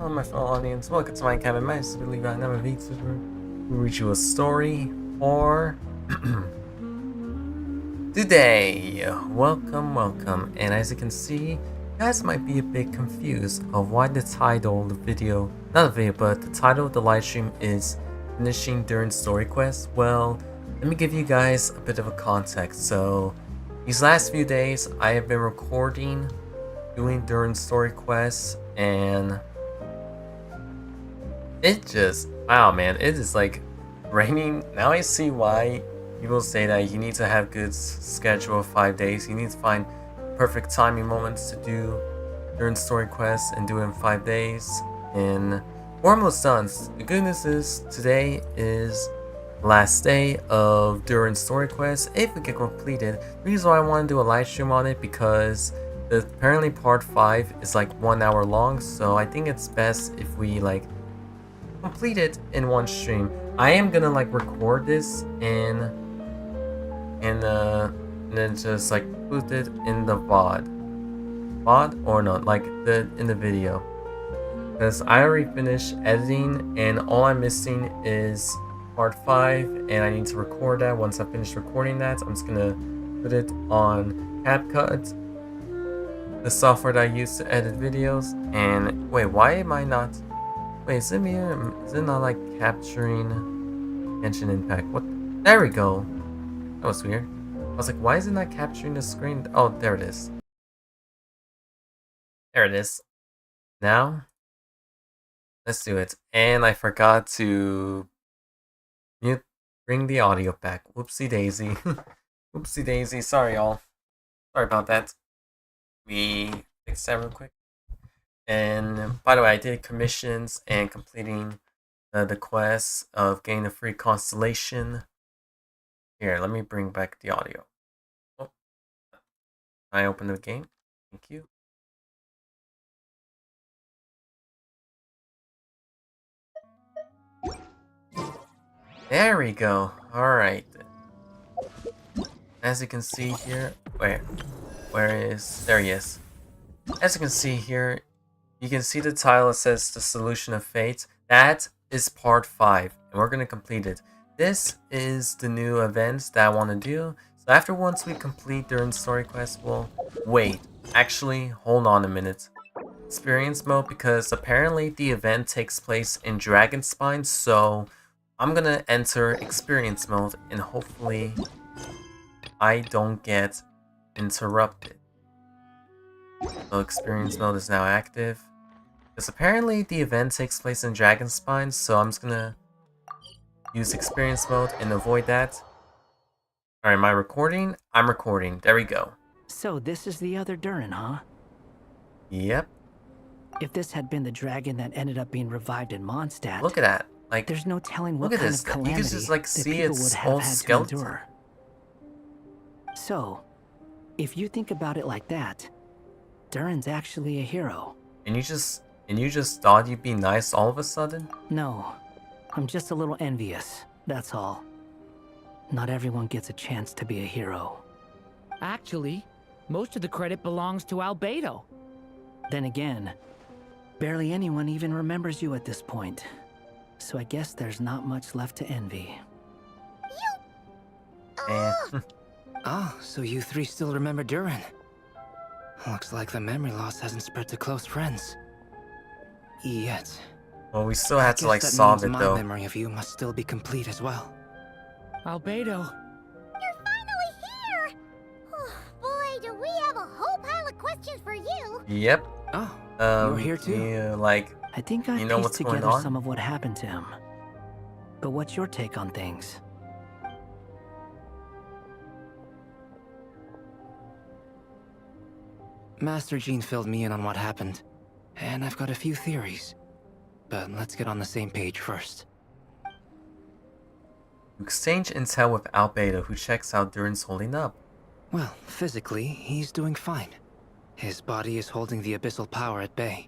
Hello, my fellow audience. Welcome to my cabin. My name is Believe I'm a VTuber who read you a story for today. Welcome. And as you can see, you guys might be a bit confused of why the title of the video, not the video, but the title of the live stream is finishing Durin story quest. Well, let me give you guys a bit of a context. So, these last few days, I have been recording, doing Durin story quests, and it just, wow man, it is like raining. Now I see why people say that you need to have good schedule of 5 days. You need to find perfect timing moments to do Durin story quests and do it in 5 days. And we're almost done. The good news is today is the last day of Durin story quest. If we get completed, the reason why I want to do a live stream on it because apparently part 5 is like 1 hour long, so I think it's best if we like complete it in one stream. I am gonna like record this and then just like put it in the VOD or not, like in the video, because I already finished editing and all I'm missing is part 5 and I need to record that. Once I finish recording that, I'm just gonna put it on CapCut, the software that I use to edit videos. And wait, why am I not? Wait, is it me? Is it not like capturing Genshin Impact? What? There we go. That was weird. I was like, why is it not capturing the screen? Oh, there it is. There it is. Now, let's do it. And I forgot to bring the audio back. Whoopsie daisy. Whoopsie daisy. Sorry, y'all. Sorry about that. We fixed that real quick. And by the way, I did commissions and completing the quest of getting a free constellation. Here, let me bring back the audio. Oh, I opened the game. Thank you. There we go. Alright. As you can see here, where is, there he is. As you can see here, you can see the title. It says The Solution of Fate. That is part 5, and we're going to complete it. This is the new events that I want to do. So after once we complete Durin story quest, we'll wait. Actually, hold on a minute. Experience mode, because apparently the event takes place in Dragonspine, so I'm going to enter experience mode and hopefully I don't get interrupted. So experience mode is now active. Because apparently the event takes place in Dragonspine, so I'm just gonna use experience mode and avoid that. Alright, am I recording? I'm recording. There we go. So this is the other Durin, huh? Yep. If this had been the dragon that ended up being revived in Mondstadt, look at that. Like, there's no telling what look at kind this. of calamity You can just like see its whole skeleton. So, if you think about it like that, Durin's actually a hero. And you just thought you'd be nice all of a sudden? No, I'm just a little envious, that's all. Not everyone gets a chance to be a hero. Actually, most of the credit belongs to Albedo. Then again, barely anyone even remembers you at this point. So I guess there's not much left to envy. Oh, so you three still remember Durin? Looks like the memory loss hasn't spread to close friends. Yet. Well, we still had to like that solve means it my though. memory of you must still be complete as well. Albedo. You're finally here! Oh, boy, do we have a whole pile of questions for you! Yep. Oh, you're here too? Yeah, like, I think I've you know pieced what's going together on? some of what happened to him. But what's your take on things? Master Jean filled me in on what happened, and I've got a few theories. But let's get on the same page first. Exchange intel with Albedo, who checks out Durin's holding up. Well, physically, he's doing fine. His body is holding the abyssal power at bay.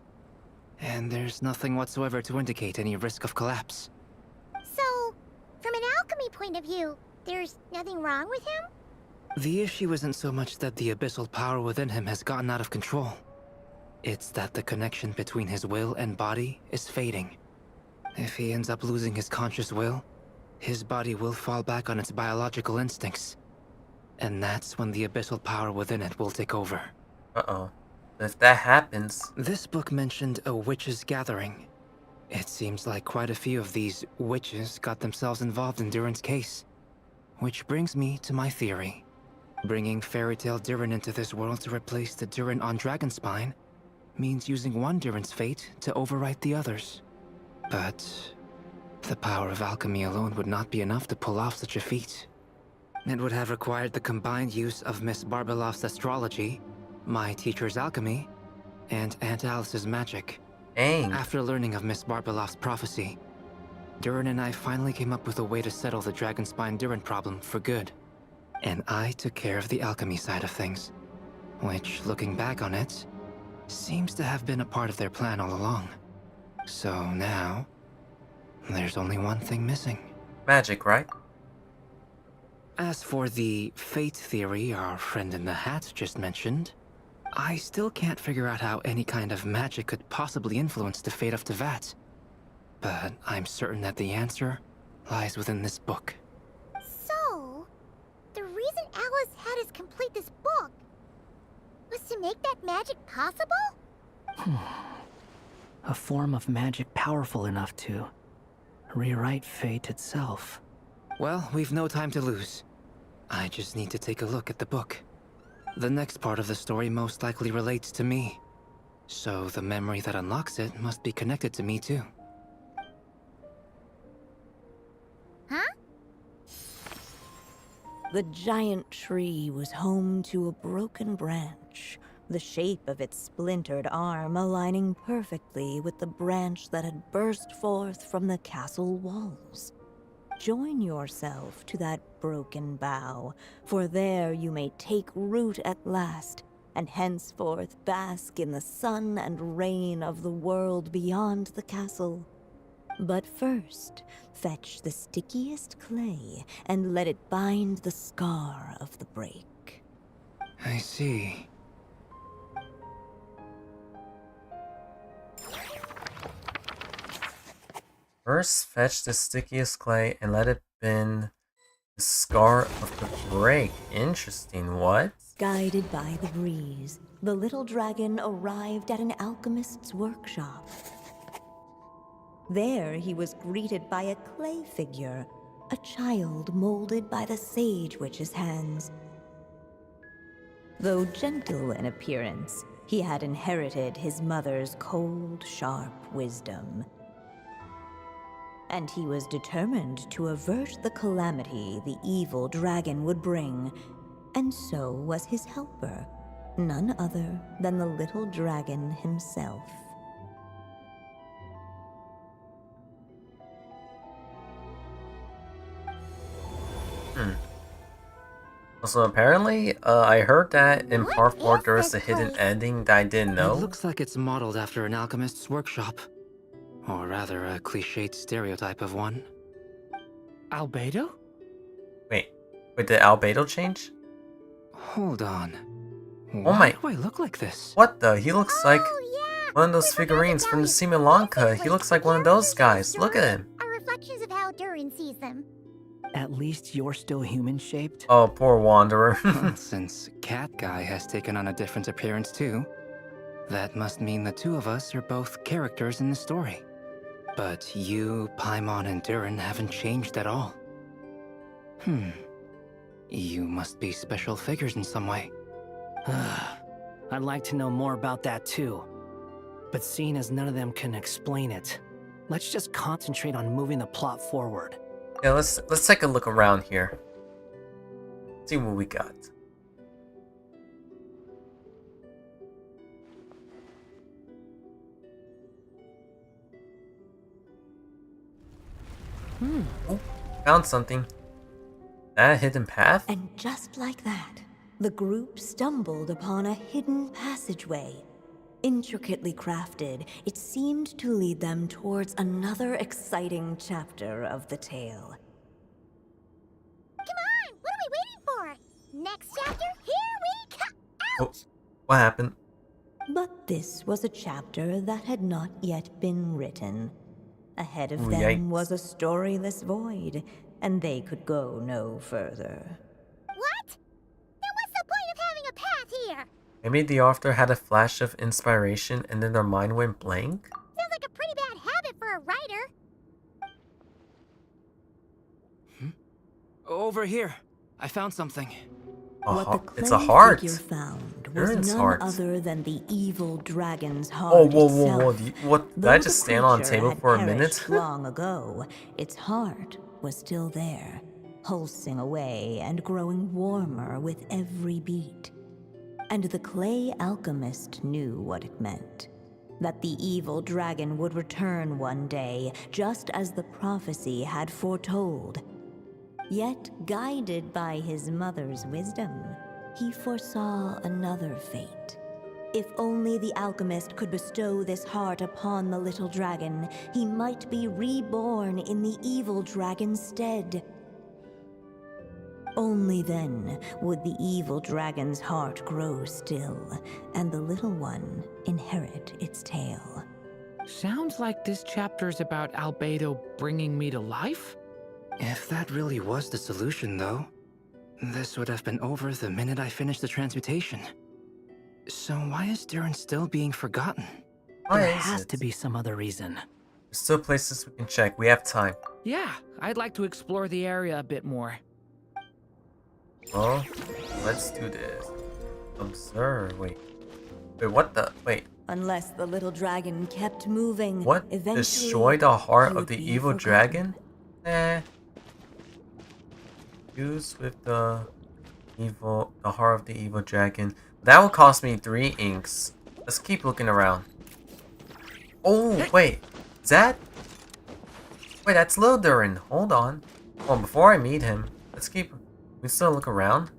And there's nothing whatsoever to indicate any risk of collapse. So, from an alchemy point of view, there's nothing wrong with him? The issue isn't so much that the abyssal power within him has gotten out of control. It's that the connection between his will and body is fading. If he ends up losing his conscious will, his body will fall back on its biological instincts. And that's when the abyssal power within it will take over. Uh-oh. If that happens... This book mentioned a witches' gathering. It seems like quite a few of these witches got themselves involved in Durin's case. Which brings me to my theory. Bringing fairy tale Durin into this world to replace the Durin on Dragonspine means using one Durin's fate to overwrite the others. But the power of alchemy alone would not be enough to pull off such a feat. It would have required the combined use of Miss Barbeloff's astrology, my teacher's alchemy, and Aunt Alice's magic. Dang. After learning of Miss Barbeloff's prophecy, Durin and I finally came up with a way to settle the Dragonspine Durin problem for good. And I took care of the alchemy side of things, which, looking back on it, seems to have been a part of their plan all along. So now, there's only one thing missing. Magic, right? As for the fate theory our friend in the hat just mentioned, I still can't figure out how any kind of magic could possibly influence the fate of Tevat. But I'm certain that the answer lies within this book. So, the reason Alice had us complete this book was to make that magic possible? A form of magic powerful enough to rewrite fate itself. Well, we've no time to lose. I just need to take a look at the book. The next part of the story most likely relates to me. So the memory that unlocks it must be connected to me too. Huh? The giant tree was home to a broken branch, the shape of its splintered arm aligning perfectly with the branch that had burst forth from the castle walls. Join yourself to that broken bough, for there you may take root at last, and henceforth bask in the sun and rain of the world beyond the castle. But first, fetch the stickiest clay and let it bind the scar of the break. I see. First, fetch the stickiest clay and let it bend the scar of the break. Interesting, what? Guided by the breeze, the little dragon arrived at an alchemist's workshop. There he was greeted by a clay figure, a child molded by the sage witch's hands. Though gentle in appearance, he had inherited his mother's cold, sharp wisdom. And he was determined to avert the calamity the evil dragon would bring, and so was his helper, none other than the little dragon himself. Also, apparently, I heard that in What part 4 is there was this a hidden place? ending that I didn't It know. looks like it's modeled after an alchemist's workshop. Or rather, a cliched stereotype of one. Albedo? Wait, did Albedo change? Hold on. Oh my- Why do I look like this? What the? He looks like yeah. one of those We forgot figurines about from the it. Sima Lanka. This He looks place, like the one of those characters in guys. the Look at story him. Are reflections of how Durin sees them. At least you're still human-shaped? Oh, poor Wanderer. Well, since Cat Guy has taken on a different appearance too, that must mean the two of us are both characters in the story. But you, Paimon, and Durin haven't changed at all. You must be special figures in some way. I'd like to know more about that too. But seeing as none of them can explain it, let's just concentrate on moving the plot forward. Yeah, let's take a look around here. See what we got. Oh, found something. That a hidden path? And just like that, the group stumbled upon a hidden passageway. Intricately crafted, it seemed to lead them towards another exciting chapter of the tale. Come on, what are we waiting for? Next chapter, here we come. Oh, what happened? But this was a chapter that had not yet been written. Ahead of Ooh, them yikes. was a storyless void, and they could go no further. What? Then what's the point of having a path here? Maybe the author had a flash of inspiration and then their mind went blank? Sounds like a pretty bad habit for a writer. Over here. I found something. What the clay It's a heart. figure found was Durin's none heart. other than the evil dragon's heart Oh, whoa, itself. what? Did Though I the just stand on a creature table had for a perished minute? long ago, its heart was still there, pulsing away and growing warmer with every beat. And the clay alchemist knew what it meant. That the evil dragon would return one day, just as the prophecy had foretold. Yet, guided by his mother's wisdom, he foresaw another fate. If only the alchemist could bestow this heart upon the little dragon, he might be reborn in the evil dragon's stead. Only then would the evil dragon's heart grow still, and the little one inherit its tale. Sounds like this chapter's about Albedo bringing me to life? If that really was the solution, though, this would have been over the minute I finished the transmutation. So why is Durin still being forgotten? Why There is has it? to be some other reason. There's still places we can check. We have time. Yeah, I'd like to explore the area a bit more. Well, let's do this. Observe. Wait, what the? Wait, Unless the little dragon kept moving, what? eventually Destroy the heart he of would the be evil forgotten. dragon? Use with the heart of the evil dragon. That will cost me 3 inks. Let's keep looking around. Oh, wait. Is that? Wait, that's Lil Durin. Hold on. Well, before I meet him, we still look around.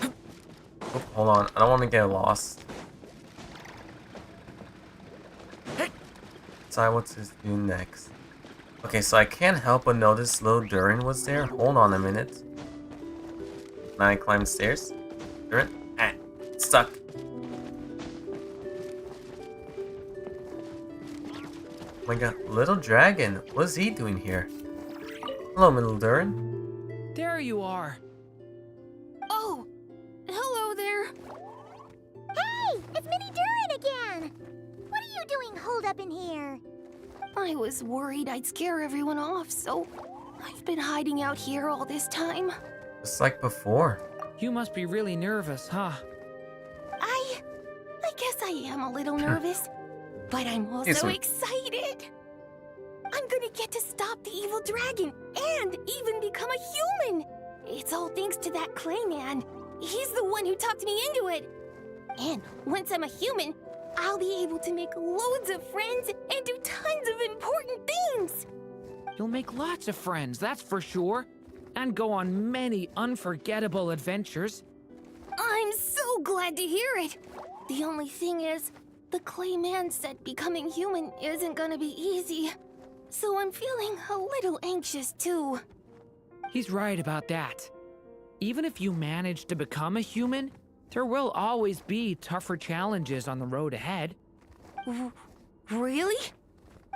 Oh, hold on. I don't want to get lost. Decide what to do next. Okay, so I can't help but notice Lil Durin was there. Hold on a minute. Can I climb the stairs? Durin? Ah, stuck. Oh my god, little dragon. What is he doing here? Hello, little Durin. There you are. Oh, hello there. Hey, it's Mini Durin again! What are you doing holed up in here? I was worried I'd scare everyone off, so I've been hiding out here all this time. Just like before. You must be really nervous, huh? I guess I am a little nervous, but I'm also excited. I'm gonna get to stop the evil dragon and even become a human. It's all thanks to that clay man. He's the one who talked me into it. And once I'm a human, I'll be able to make loads of friends and do tons of important things. You'll make lots of friends, that's for sure. And go on many unforgettable adventures. I'm so glad to hear it. The only thing is, the clay man said becoming human isn't gonna be easy. So I'm feeling a little anxious too. He's right about that. Even if you manage to become a human, there will always be tougher challenges on the road ahead. Really?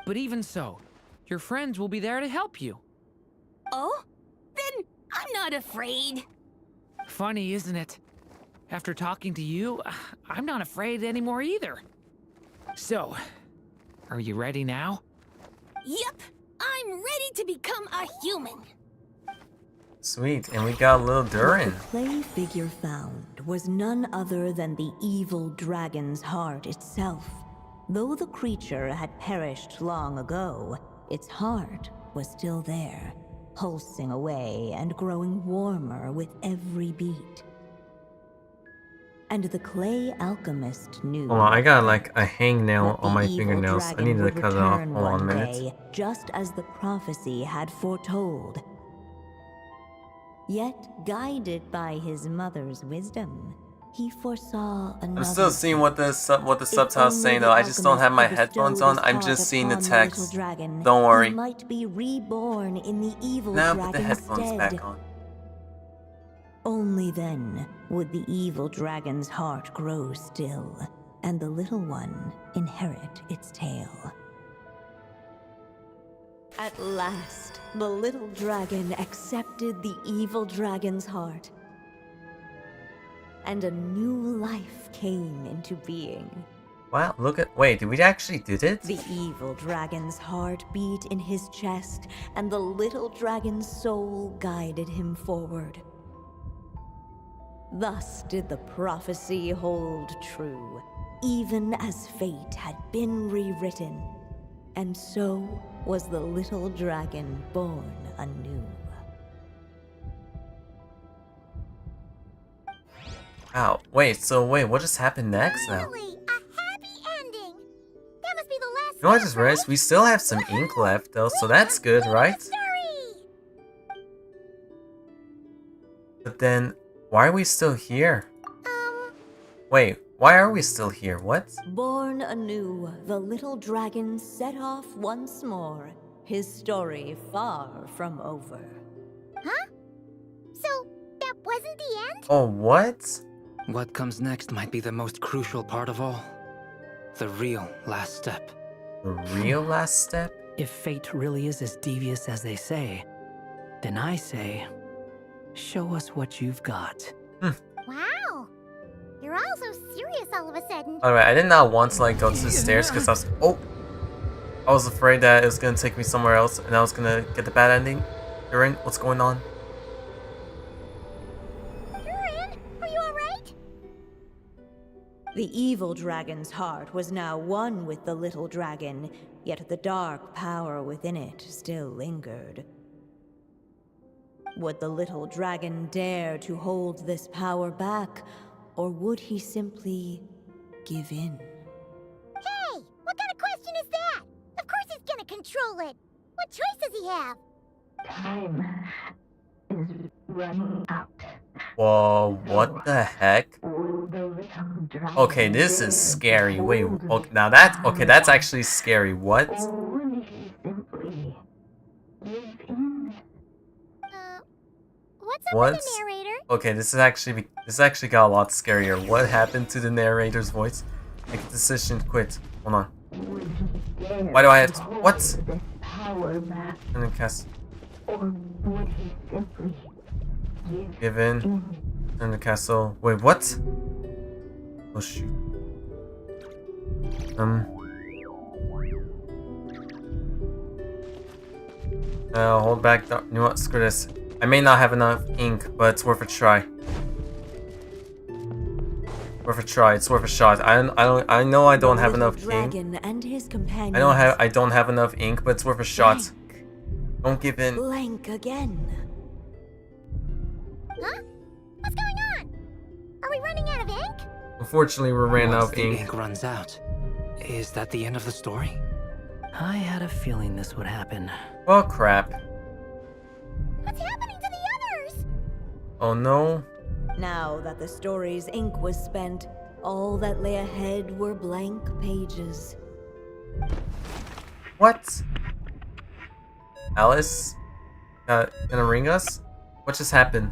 But even so, your friends will be there to help you. Oh? Then I'm not afraid. Funny, isn't it? After talking to you, I'm not afraid anymore either. So, are you ready now? Yep, I'm ready to become a human. Sweet, and we got Lil Durin. The clay figure found was none other than the evil dragon's heart itself. Though the creature had perished long ago, its heart was still there, pulsing away and growing warmer with every beat. And the clay alchemist knew. Hold on, I got like a hangnail that on the my evil fingernails. I dragon needed to would cut it off. return Hold on a one minute. day, just as the prophecy had foretold. Yet, guided by his mother's wisdom, he foresaw another. I'm still seeing what the If subtitles only saying the though. I just don't have my alchemist could headphones bestow on. this I'm heart just seeing the upon little text. dragon, Don't worry. He might be reborn in the evil Now put the dragon's headphones stead. back on. Only then would the evil dragon's heart grow still, and the little one inherit its tale. At last, the little dragon accepted the evil dragon's heart, and a new life came into being. Wow, look at. Wait, did we actually did it? The evil dragon's heart beat in his chest, and the little dragon's soul guided him forward. Thus did the prophecy hold true, even as fate had been rewritten. And so was the little dragon born anew. Wow, wait, what just happened next now? Finally, a happy ending. That must be the last. You know what I just step, realized? right? We still have some ink left though, so that's good, right? Story. But then, why are we still here? Wait, why are we still here? What? Born anew, the little dragon set off once more, his story far from over. Huh? So that wasn't the end? Oh, what? What comes next might be the most crucial part of all. The real last step. The real last step? If fate really is as devious as they say, then I say, show us what you've got. Wow. You're all so serious all of a sudden. Alright, I did not want to like go to the stairs because I was afraid that it was gonna take me somewhere else and I was gonna get the bad ending. Durin, what's going on? Durin, are you alright? The evil dragon's heart was now one with the little dragon, yet the dark power within it still lingered. Would the little dragon dare to hold this power back, or would he simply give in? Hey, what kind of question is that? Of course he's gonna control it. What choice does he have? Time is running out. Whoa, what the heck? Will the little dragon Okay, this is scary. Wait, okay, now that's actually scary. What? Or will he simply give in? What's up What? with the narrator? Okay, this actually got a lot scarier. What happened to the narrator's voice? Make a decision, quit. Hold on. Would he dare Why do I have to- hold what? this power back, And then cast or would he simply give in. And the castle. Wait, what? Oh shoot. Hold back. You know what? Screw this. I may not have enough ink, but it's worth a try. Worth a try. It's worth a shot. I know I don't have enough ink. Dragon and his companions. I don't have enough ink, but it's worth a shot. Don't give in. Blank again. Huh? What's going on? Are we running out of ink? Unfortunately, we ran out Once of the ink. ink runs out, is that the end of the story? I had a feeling this would happen. Well, crap. What's happening to the others? Oh no. Now that the story's ink was spent, all that lay ahead were blank pages. What? Alice? Gonna ring us? What just happened?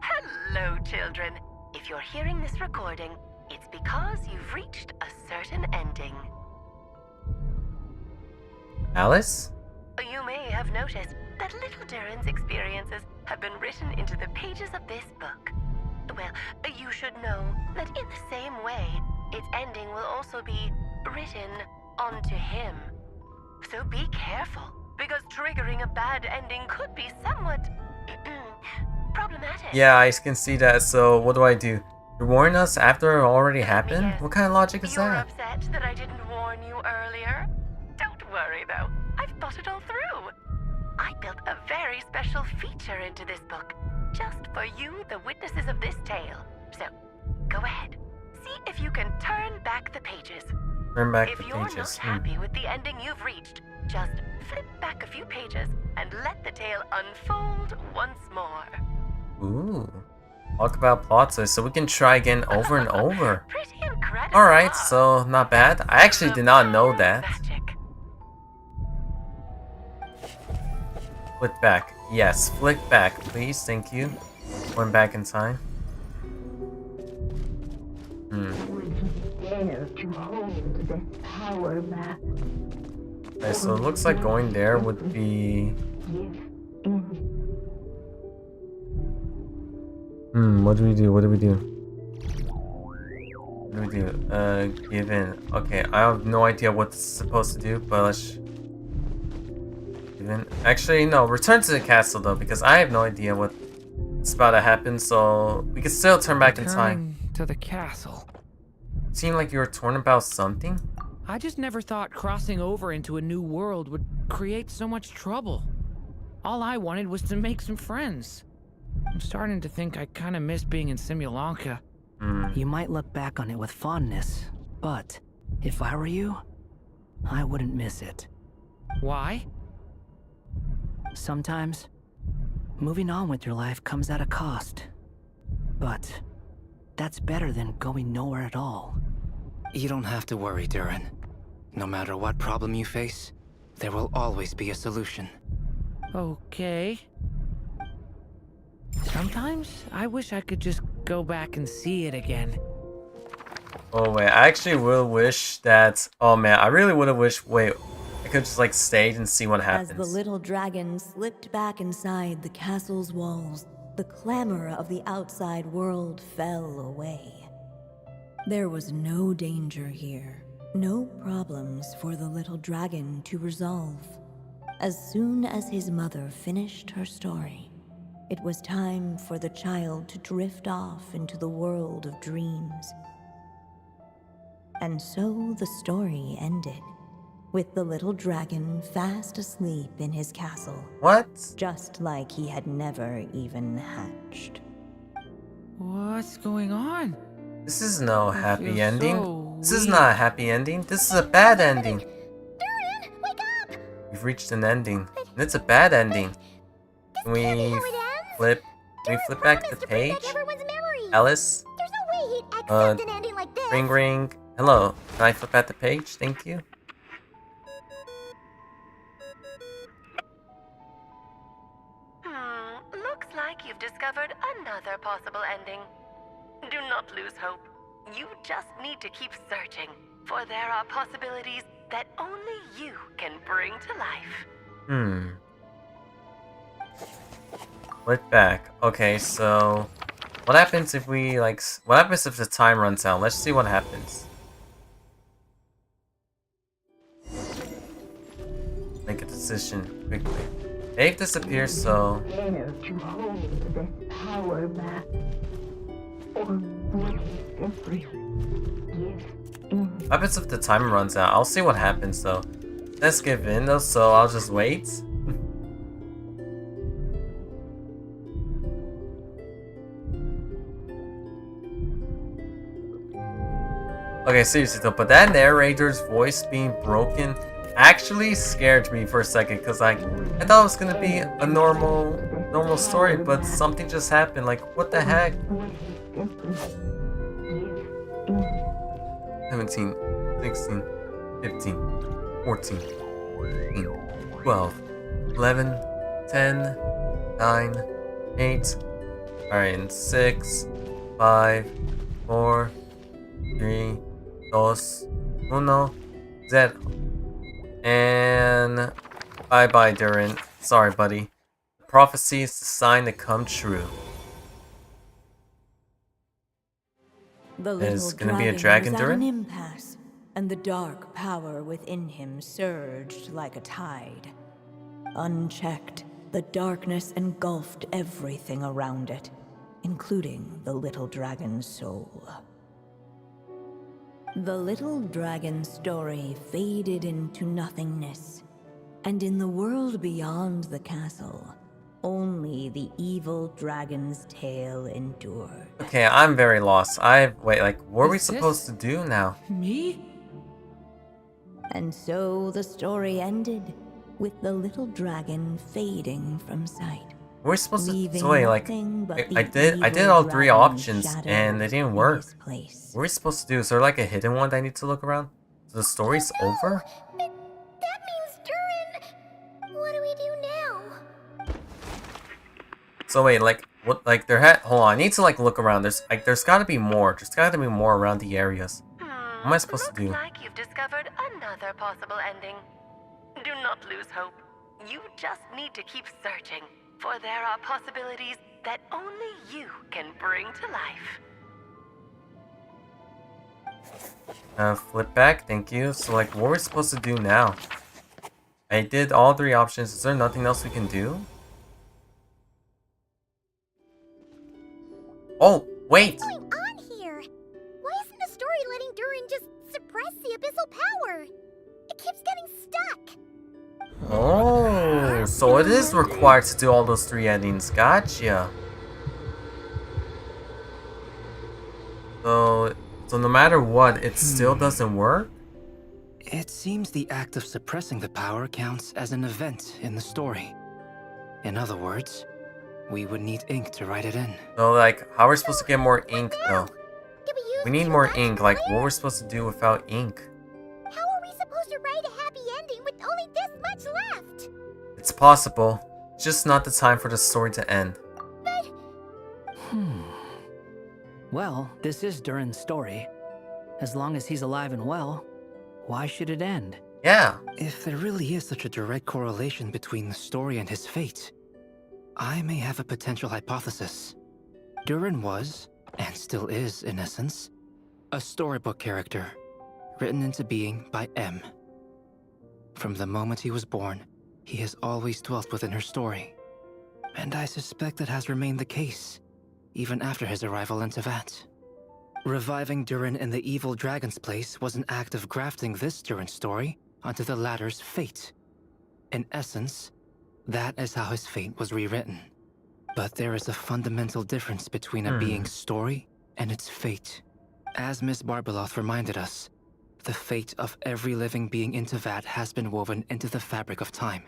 Hello, children. If you're hearing this recording, it's because you've reached a certain ending. Alice? You may have noticed that little Durin's experiences have been written into the pages of this book. Well, you should know that in the same way, its ending will also be written onto him. So be careful, because triggering a bad ending could be somewhat problematic. Yeah, I can see that, so what do I do? You warn us after it already happened? Yes. What kind of logic is You're that? upset that I didn't warn you earlier? Don't worry, though. I've thought it all through. I built a very special feature into this book, just for you, the witnesses of this tale. So, go ahead. See if you can turn back the pages. Turn back If the you're pages. not happy with the ending you've reached, just flip back a few pages and let the tale unfold once more. Ooh. Talk about plot twists, so we can try again over and over. Pretty incredible. Alright, so not bad. I actually did not know that. Magic. Flick back. Yes, flick back, please. Thank you. Going back in time. Would you dare to hold this power map? Okay, so it looks like going there would be... Give in. what do we do? What do we do? What do we do? Give in. Okay, I have no idea what this is supposed to do, but let's... Give in. Actually, no, return to the castle though, because I have no idea what's about to happen, so we can still turn back in time. To the castle. Seemed like you were torn about something? I just never thought crossing over into a new world would create so much trouble. All I wanted was to make some friends. I'm starting to think I kind of miss being in Simulanka. You might look back on it with fondness, but if I were you, I wouldn't miss it. Why? Sometimes, moving on with your life comes at a cost. But that's better than going nowhere at all. You don't have to worry, Durin. No matter what problem you face, there will always be a solution. Okay. Sometimes I wish I could just go back and see it again. Oh wait, I actually will wish that... Oh man, I really would have wished... Wait, I could just like stayed and see what happens. As the little dragon slipped back inside the castle's walls, the clamor of the outside world fell away. There was no danger here, no problems for the little dragon to resolve. As soon as his mother finished her story, it was time for the child to drift off into the world of dreams. And so the story ended, with the little dragon fast asleep in his castle. What? Just like he had never even hatched. What's going on? This is no happy feel ending. so This is weak. not a happy ending. This is a bad ending. Durin, wake up! We've reached an ending. And it's a bad ending. Can we How it ends? flip? Can we flip back the Promised to bring page? back everyone's memories. Alice? There's no way he'd accept an ending like this. Ring ring. Hello. Can I flip back the page? Thank you. Looks like you've discovered another possible ending. Do not lose hope. You just need to keep searching, for there are possibilities that only you can bring to life. Flip back. Okay, so... What happens if we, like... What happens if the time runs out? Let's see what happens. Make a decision quickly. Dave disappears, so... Dare to hold this power map? Or would you simply give in? What happens if the time runs out? I'll see what happens, though. Let's give in, though, so I'll just wait. Okay, seriously though, but that narrator's voice being broken actually scared me for a second, because I thought it was gonna be a normal story, but something just happened. Like, what the heck? Would you simply give in? 17, 16, 15, 14, 13, 12, 11, 10, 9, 8. Alright, and 6, 5, 4, 3, 2, 1, 0. And bye-bye, Durin. Sorry, buddy. The prophecy is designed to come true. The There's little gonna be a dragon dragon, was at an Durin? impasse, and the dark power within him surged like a tide. Unchecked, the darkness engulfed everything around it, including the little dragon's soul. The little dragon's story faded into nothingness, and in the world beyond the castle, only the evil dragon's tale endured. Okay, I'm very lost. Wait, like, what are we Is this- supposed to do now? Me? And so the story ended, with the little dragon fading from sight. We're supposed to... leaving So wait, like, nothing but I the did evil all three dragon's options, shadow and they didn't in work. his place. What are we supposed to do? Is there like a hidden one that I need to look around? So the story's over? That means Durin. What do we do now? So wait, like, What, like, there had. Hold on, I need to, like, look around. There's gotta be more. There's gotta be more around the areas. What am I supposed to do? Looks like you've discovered another possible ending. Do not lose hope. You just need to keep searching, for there are possibilities that only you can bring to life. Flip back, thank you. So, like, what are we supposed to do now? I did all 3 options. Is there nothing else we can do? Oh, wait! What's going on here? Why isn't the story letting Durin just suppress the abyssal power? It keeps getting stuck. Oh, so it is required to do all those 3 endings. Gotcha. So no matter what, it still doesn't work? It seems the act of suppressing the power counts as an event in the story. In other words, we would need ink to write it in. So, like, how are we supposed to get more ink, though? Did we use We need too more much ink. Like, what fire? we're supposed to do without ink? How are we supposed to write a happy ending with only this much left? It's possible. It's just not the time for the story to end. Well, this is Durin's story. As long as he's alive and well, why should it end? Yeah. If there really is such a direct correlation between the story and his fate, I may have a potential hypothesis. Durin was, and still is in essence, a storybook character, written into being by M. From the moment he was born, he has always dwelt within her story. And I suspect that has remained the case, even after his arrival in Tevat. Reviving Durin in the evil dragon's place was an act of grafting this Durin story onto the latter's fate. In essence, that is how his fate was rewritten. But there is a fundamental difference between a being's story and its fate. As Miss Barbeloth reminded us, the fate of every living being in Tevat has been woven into the fabric of time.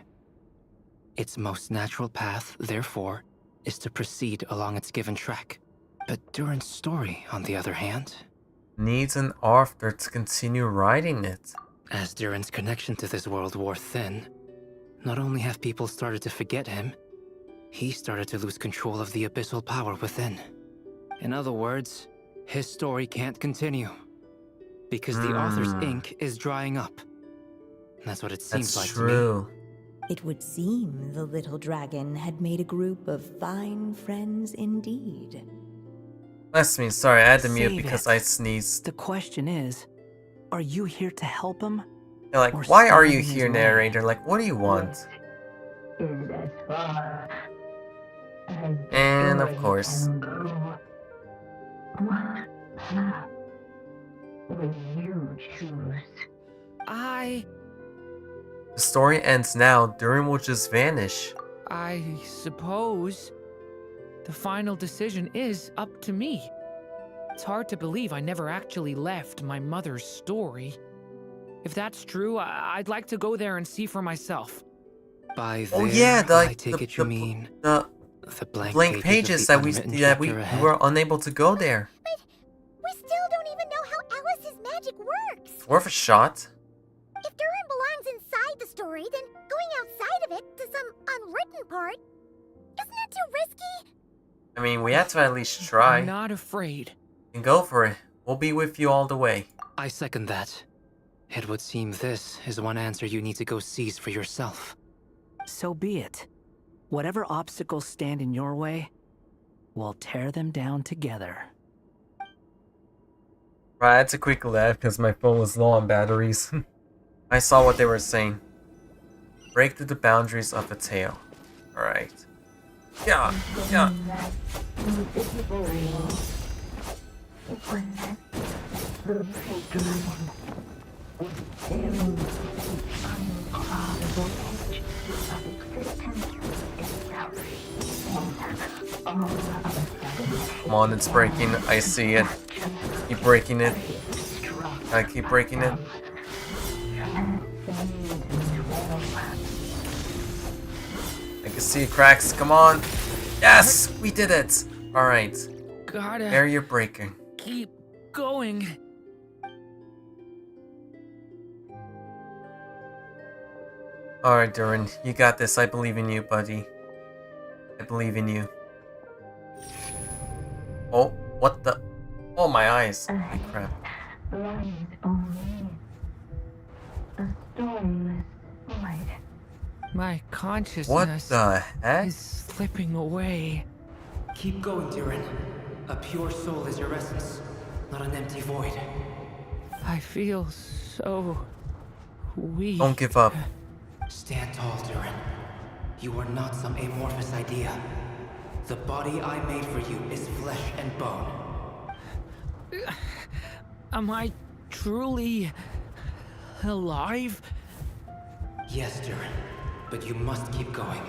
Its most natural path, therefore, is to proceed along its given track. But Durin's story, on the other hand, Needs an author to continue writing it. as Durin's connection to this world wore thin, not only have people started to forget him, he started to lose control of the abyssal power within. In other words, his story can't continue. Because the author's ink is drying up. That's what it seems That's like to me. true. It would seem the little dragon had made a group of fine friends indeed. Bless me, sorry, I had to mute Save because it. I sneezed. The question is, are you here to help him? They're like, Or why are you stand in his here, way? narrator? Like, what do you want? Is as far as the And of story course. can go. What path will you choose? The story ends now. Durin will just vanish. I suppose the final decision is up to me. It's hard to believe I never actually left my mother's story. If that's true, I'd like to go there and see for myself. By Oh there, yeah, I like take it you mean the the blank, blank pages of that the we unwritten that we chapter ahead. were unable to go there. But we still don't even know how Alice's magic works. Worth a shot. If Durin belongs inside the story, then going outside of it to some unwritten part, isn't that too risky? I mean, we have to at least try. I'm not afraid. And go for it. We'll be with you all the way. I second that. It would seem this is one answer you need to go seize for yourself. So be it. Whatever obstacles stand in your way, we'll tear them down together. Right, I had to quickly laugh because my phone was low on batteries. I saw what they were saying. Break through the boundaries of a tale. Alright. Yeah, yeah. Come on, it's breaking. I see it. Keep breaking it. I keep breaking it. I can see cracks. Come on. Yes, we did it. All right. Gotta There you're breaking. keep going. All right, Durin, you got this. I believe in you, buddy. I believe in you. Oh, what the? Oh, my eyes. Holy crap. Lies only. A stormless light. My What consciousness the heck? is slipping away. Keep going, Durin. A pure soul is your essence, not an empty void. I feel so weak. Don't give up. Stand tall, Durin. You are not some amorphous idea. The body I made for you is flesh and bone. Am I truly alive? Yes, Durin, but you must keep going.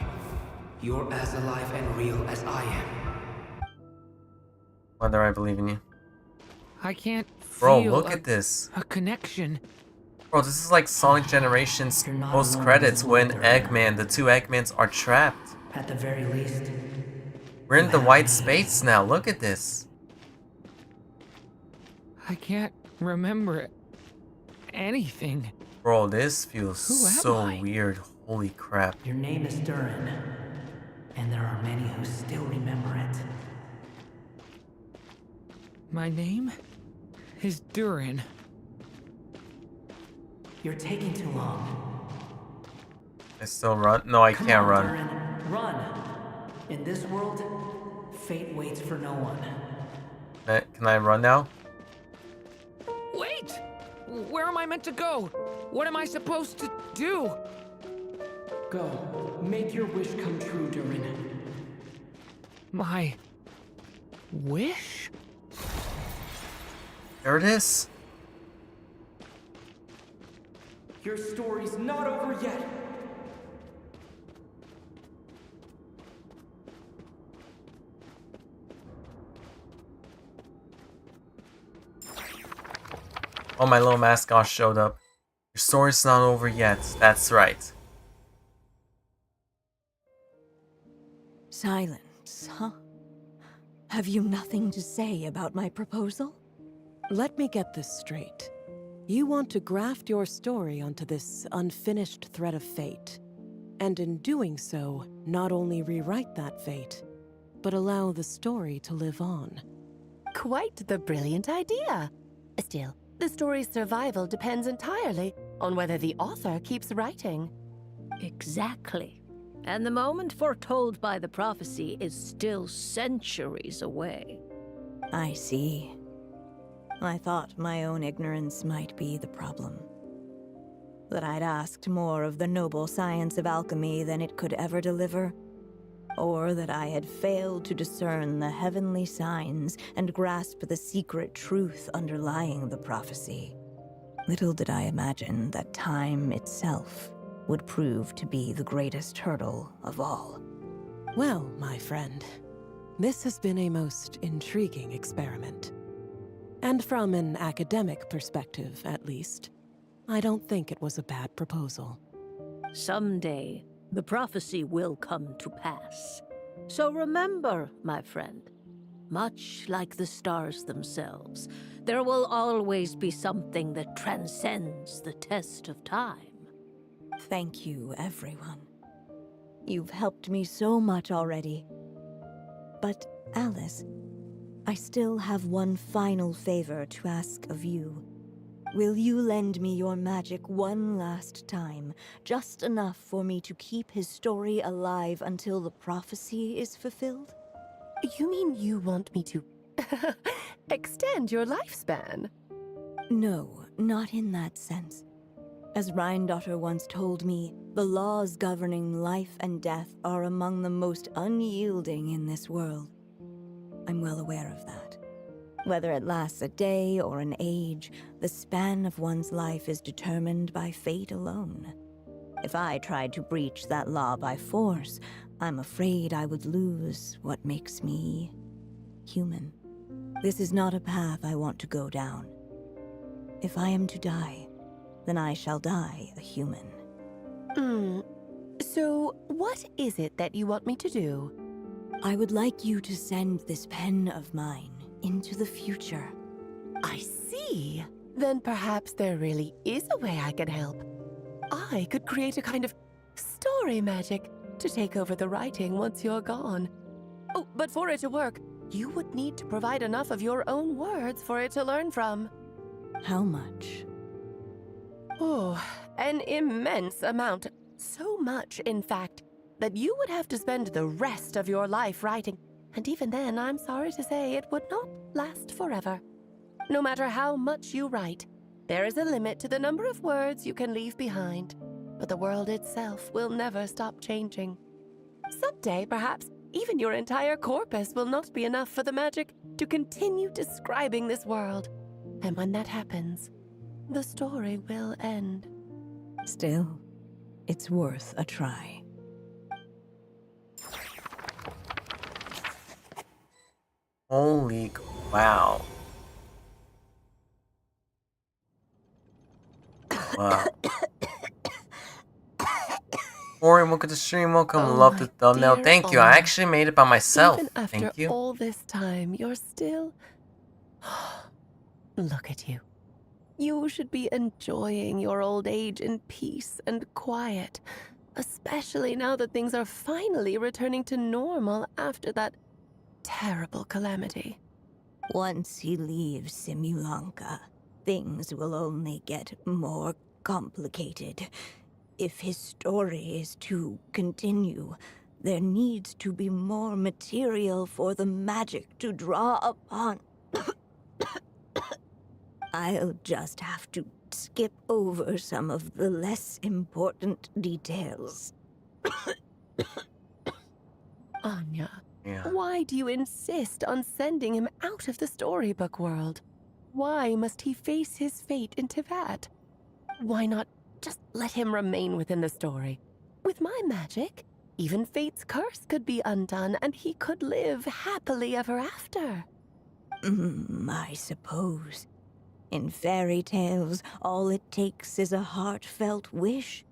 You're as alive and real as I am. Whether I believe in you. I can't Bro, feel look at this. a connection. Bro, this is like Sonic Generations You're not post alone credits in this when world, Durin. Eggman, the two Eggmans, are trapped. At the very least, We're in you the have white me. space now. Look at this. I can't remember anything. Bro, this feels Who am so I? weird. Holy crap. Your name is Durin, and there are many who still remember it. My name is Durin. You're taking too long. I still run? No, I Come can't on, run. Durin, run! In this world, fate waits for no one. Can I run now? Wait! Where am I meant to go? What am I supposed to do? Go. Make your wish come true, Durin. My wish? There it is. Your story's not over yet. Oh, my little mascot showed up. Your story's not over yet. That's right. Silence, huh? Have you nothing to say about my proposal? Let me get this straight. You want to graft your story onto this unfinished thread of fate, and in doing so, not only rewrite that fate, but allow the story to live on. Quite the brilliant idea. Still, the story's survival depends entirely on whether the author keeps writing. Exactly. And the moment foretold by the prophecy is still centuries away. I see. I thought my own ignorance might be the problem. That I'd asked more of the noble science of alchemy than it could ever deliver. Or that I had failed to discern the heavenly signs and grasp the secret truth underlying the prophecy. Little did I imagine that time itself would prove to be the greatest hurdle of all. Well, my friend, this has been a most intriguing experiment. And from an academic perspective, at least, I don't think it was a bad proposal. Someday, the prophecy will come to pass. So remember, my friend, much like the stars themselves, there will always be something that transcends the test of time. Thank you, everyone. You've helped me so much already. But, Alice, I still have one final favor to ask of you. Will you lend me your magic one last time, just enough for me to keep his story alive until the prophecy is fulfilled? You mean you want me to extend your lifespan? No, not in that sense. As Rheindotter once told me, the laws governing life and death are among the most unyielding in this world. I'm well aware of that. Whether it lasts a day or an age, the span of one's life is determined by fate alone. If I tried to breach that law by force, I'm afraid I would lose what makes me human. This is not a path I want to go down. If I am to die, then I shall die a human. So, what is it that you want me to do? I would like you to send this pen of mine into the future. I see. Then perhaps there really is a way I can help. I could create a kind of story magic to take over the writing once you're gone. Oh, but for it to work, you would need to provide enough of your own words for it to learn from. How much? Oh, an immense amount. So much, in fact, that you would have to spend the rest of your life writing. And even then, I'm sorry to say, it would not last forever. No matter how much you write, there is a limit to the number of words you can leave behind. But the world itself will never stop changing. Someday, perhaps, even your entire corpus will not be enough for the magic to continue describing this world. And when that happens, the story will end. Still, it's worth a try. Holy wow. Wow. Ori, welcome to the stream. Welcome. Oh, Love the my thumbnail. dear Thank you. I Anna. actually made it by myself. Even after Thank you. all this time, you're still... Look at you. You should be enjoying your old age in peace and quiet, especially now that things are finally returning to normal after that terrible calamity. Once he leaves Simulanka, things will only get more complicated. If his story is to continue, there needs to be more material for the magic to draw upon. I'll just have to skip over some of the less important details. Anya, Yeah. why do you insist on sending him out of the storybook world? Why must he face his fate into that? Why not just let him remain within the story? With my magic, even fate's curse could be undone and he could live happily ever after. I suppose. In fairy tales, all it takes is a heartfelt wish.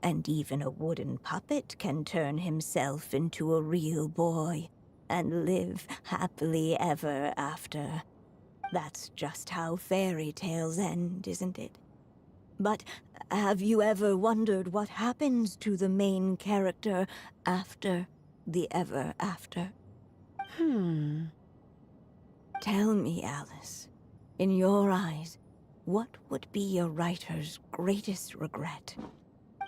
And even a wooden puppet can turn himself into a real boy and live happily ever after. That's just how fairy tales end, isn't it? But have you ever wondered what happens to the main character after the ever after? Tell me, Alice, in your eyes, what would be a writer's greatest regret?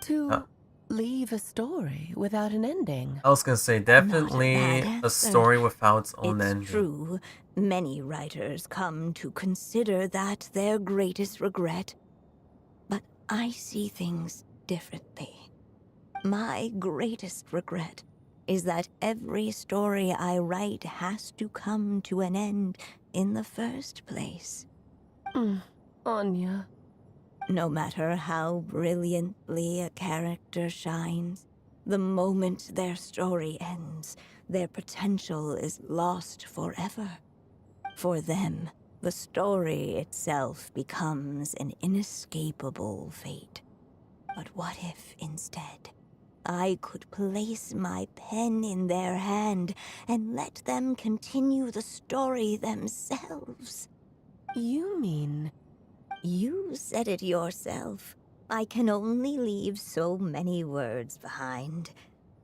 To leave a story without an ending. I was gonna say, definitely Not a bad a story without its own It's ending. true, many writers come to consider that their greatest regret. But I see things differently. My greatest regret is that every story I write has to come to an end in the first place. Anya. No matter how brilliantly a character shines, the moment their story ends, their potential is lost forever. For them, the story itself becomes an inescapable fate. But what if, instead, I could place my pen in their hand and let them continue the story themselves? You mean... You said it yourself. I can only leave so many words behind.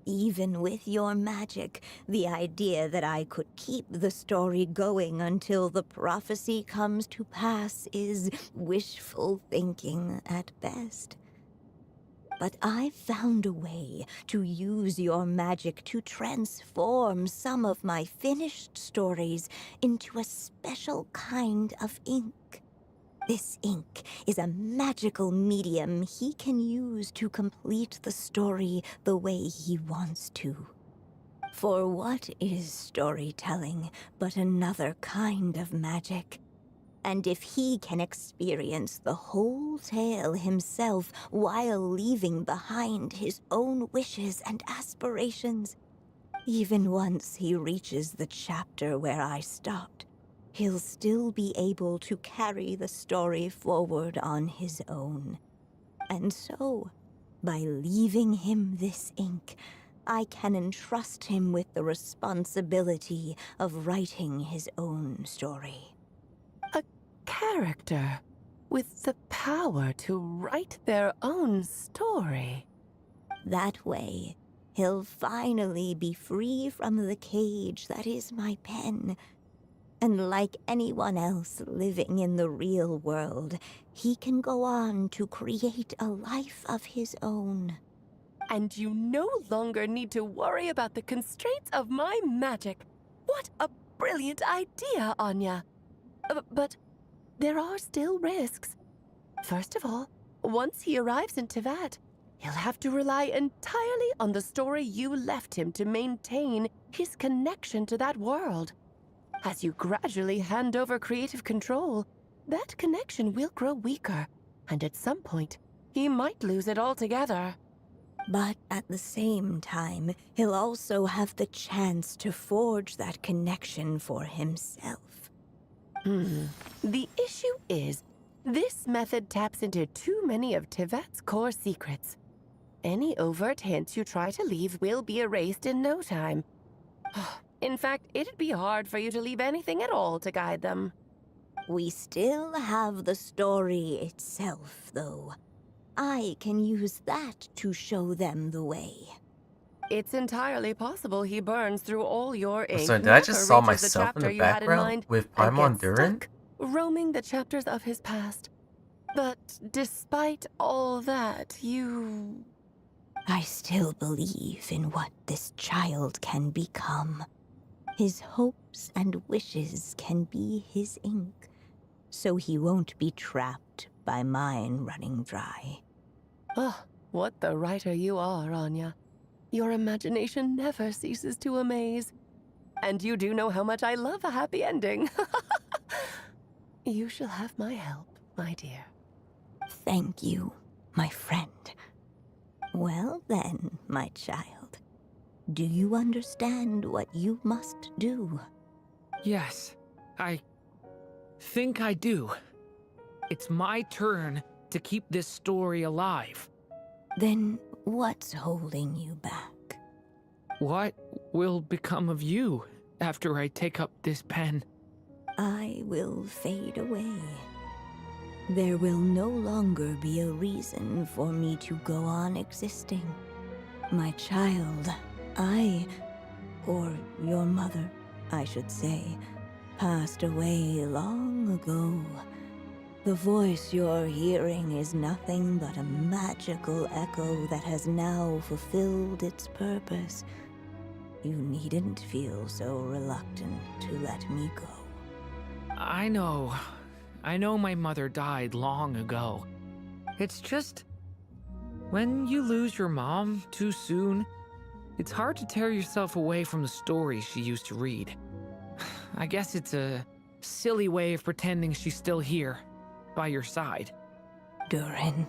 Even with your magic, the idea that I could keep the story going until the prophecy comes to pass is wishful thinking at best. But I found a way to use your magic to transform some of my finished stories into a special kind of ink. This ink is a magical medium he can use to complete the story the way he wants to. For what is storytelling but another kind of magic? And if he can experience the whole tale himself while leaving behind his own wishes and aspirations, even once he reaches the chapter where I stopped, he'll still be able to carry the story forward on his own. And so, by leaving him this ink, I can entrust him with the responsibility of writing his own story. A character with the power to write their own story. That way, he'll finally be free from the cage that is my pen. And like anyone else living in the real world, he can go on to create a life of his own. And you no longer need to worry about the constraints of my magic. What a brilliant idea, Anya. But there are still risks. First of all, once he arrives in Tevat, he'll have to rely entirely on the story you left him to maintain his connection to that world. As you gradually hand over creative control, that connection will grow weaker, and at some point, he might lose it altogether. But at the same time, he'll also have the chance to forge that connection for himself. The issue is, this method taps into too many of Tevat's core secrets. Any overt hints you try to leave will be erased in no time. In fact, it'd be hard for you to leave anything at all to guide them. We still have the story itself, though. I can use that to show them the way. It's entirely possible he burns through all your ink. So did I just saw myself in the background with Paimon Durin? Roaming the chapters of his past. But despite all that, I still believe in what this child can become. His hopes and wishes can be his ink, so he won't be trapped by mine running dry. Oh, what the writer you are, Anya. Your imagination never ceases to amaze. And you do know how much I love a happy ending. You shall have my help, my dear. Thank you, my friend. Well then, my child. Do you understand what you must do? Yes, I think I do. It's my turn to keep this story alive. Then what's holding you back? What will become of you after I take up this pen? I will fade away. There will no longer be a reason for me to go on existing. My child, or your mother, I should say, passed away long ago. The voice you're hearing is nothing but a magical echo that has now fulfilled its purpose. You needn't feel so reluctant to let me go. I know my mother died long ago. It's just, when you lose your mom too soon, it's hard to tear yourself away from the stories she used to read. I guess it's a silly way of pretending she's still here, by your side. Durin.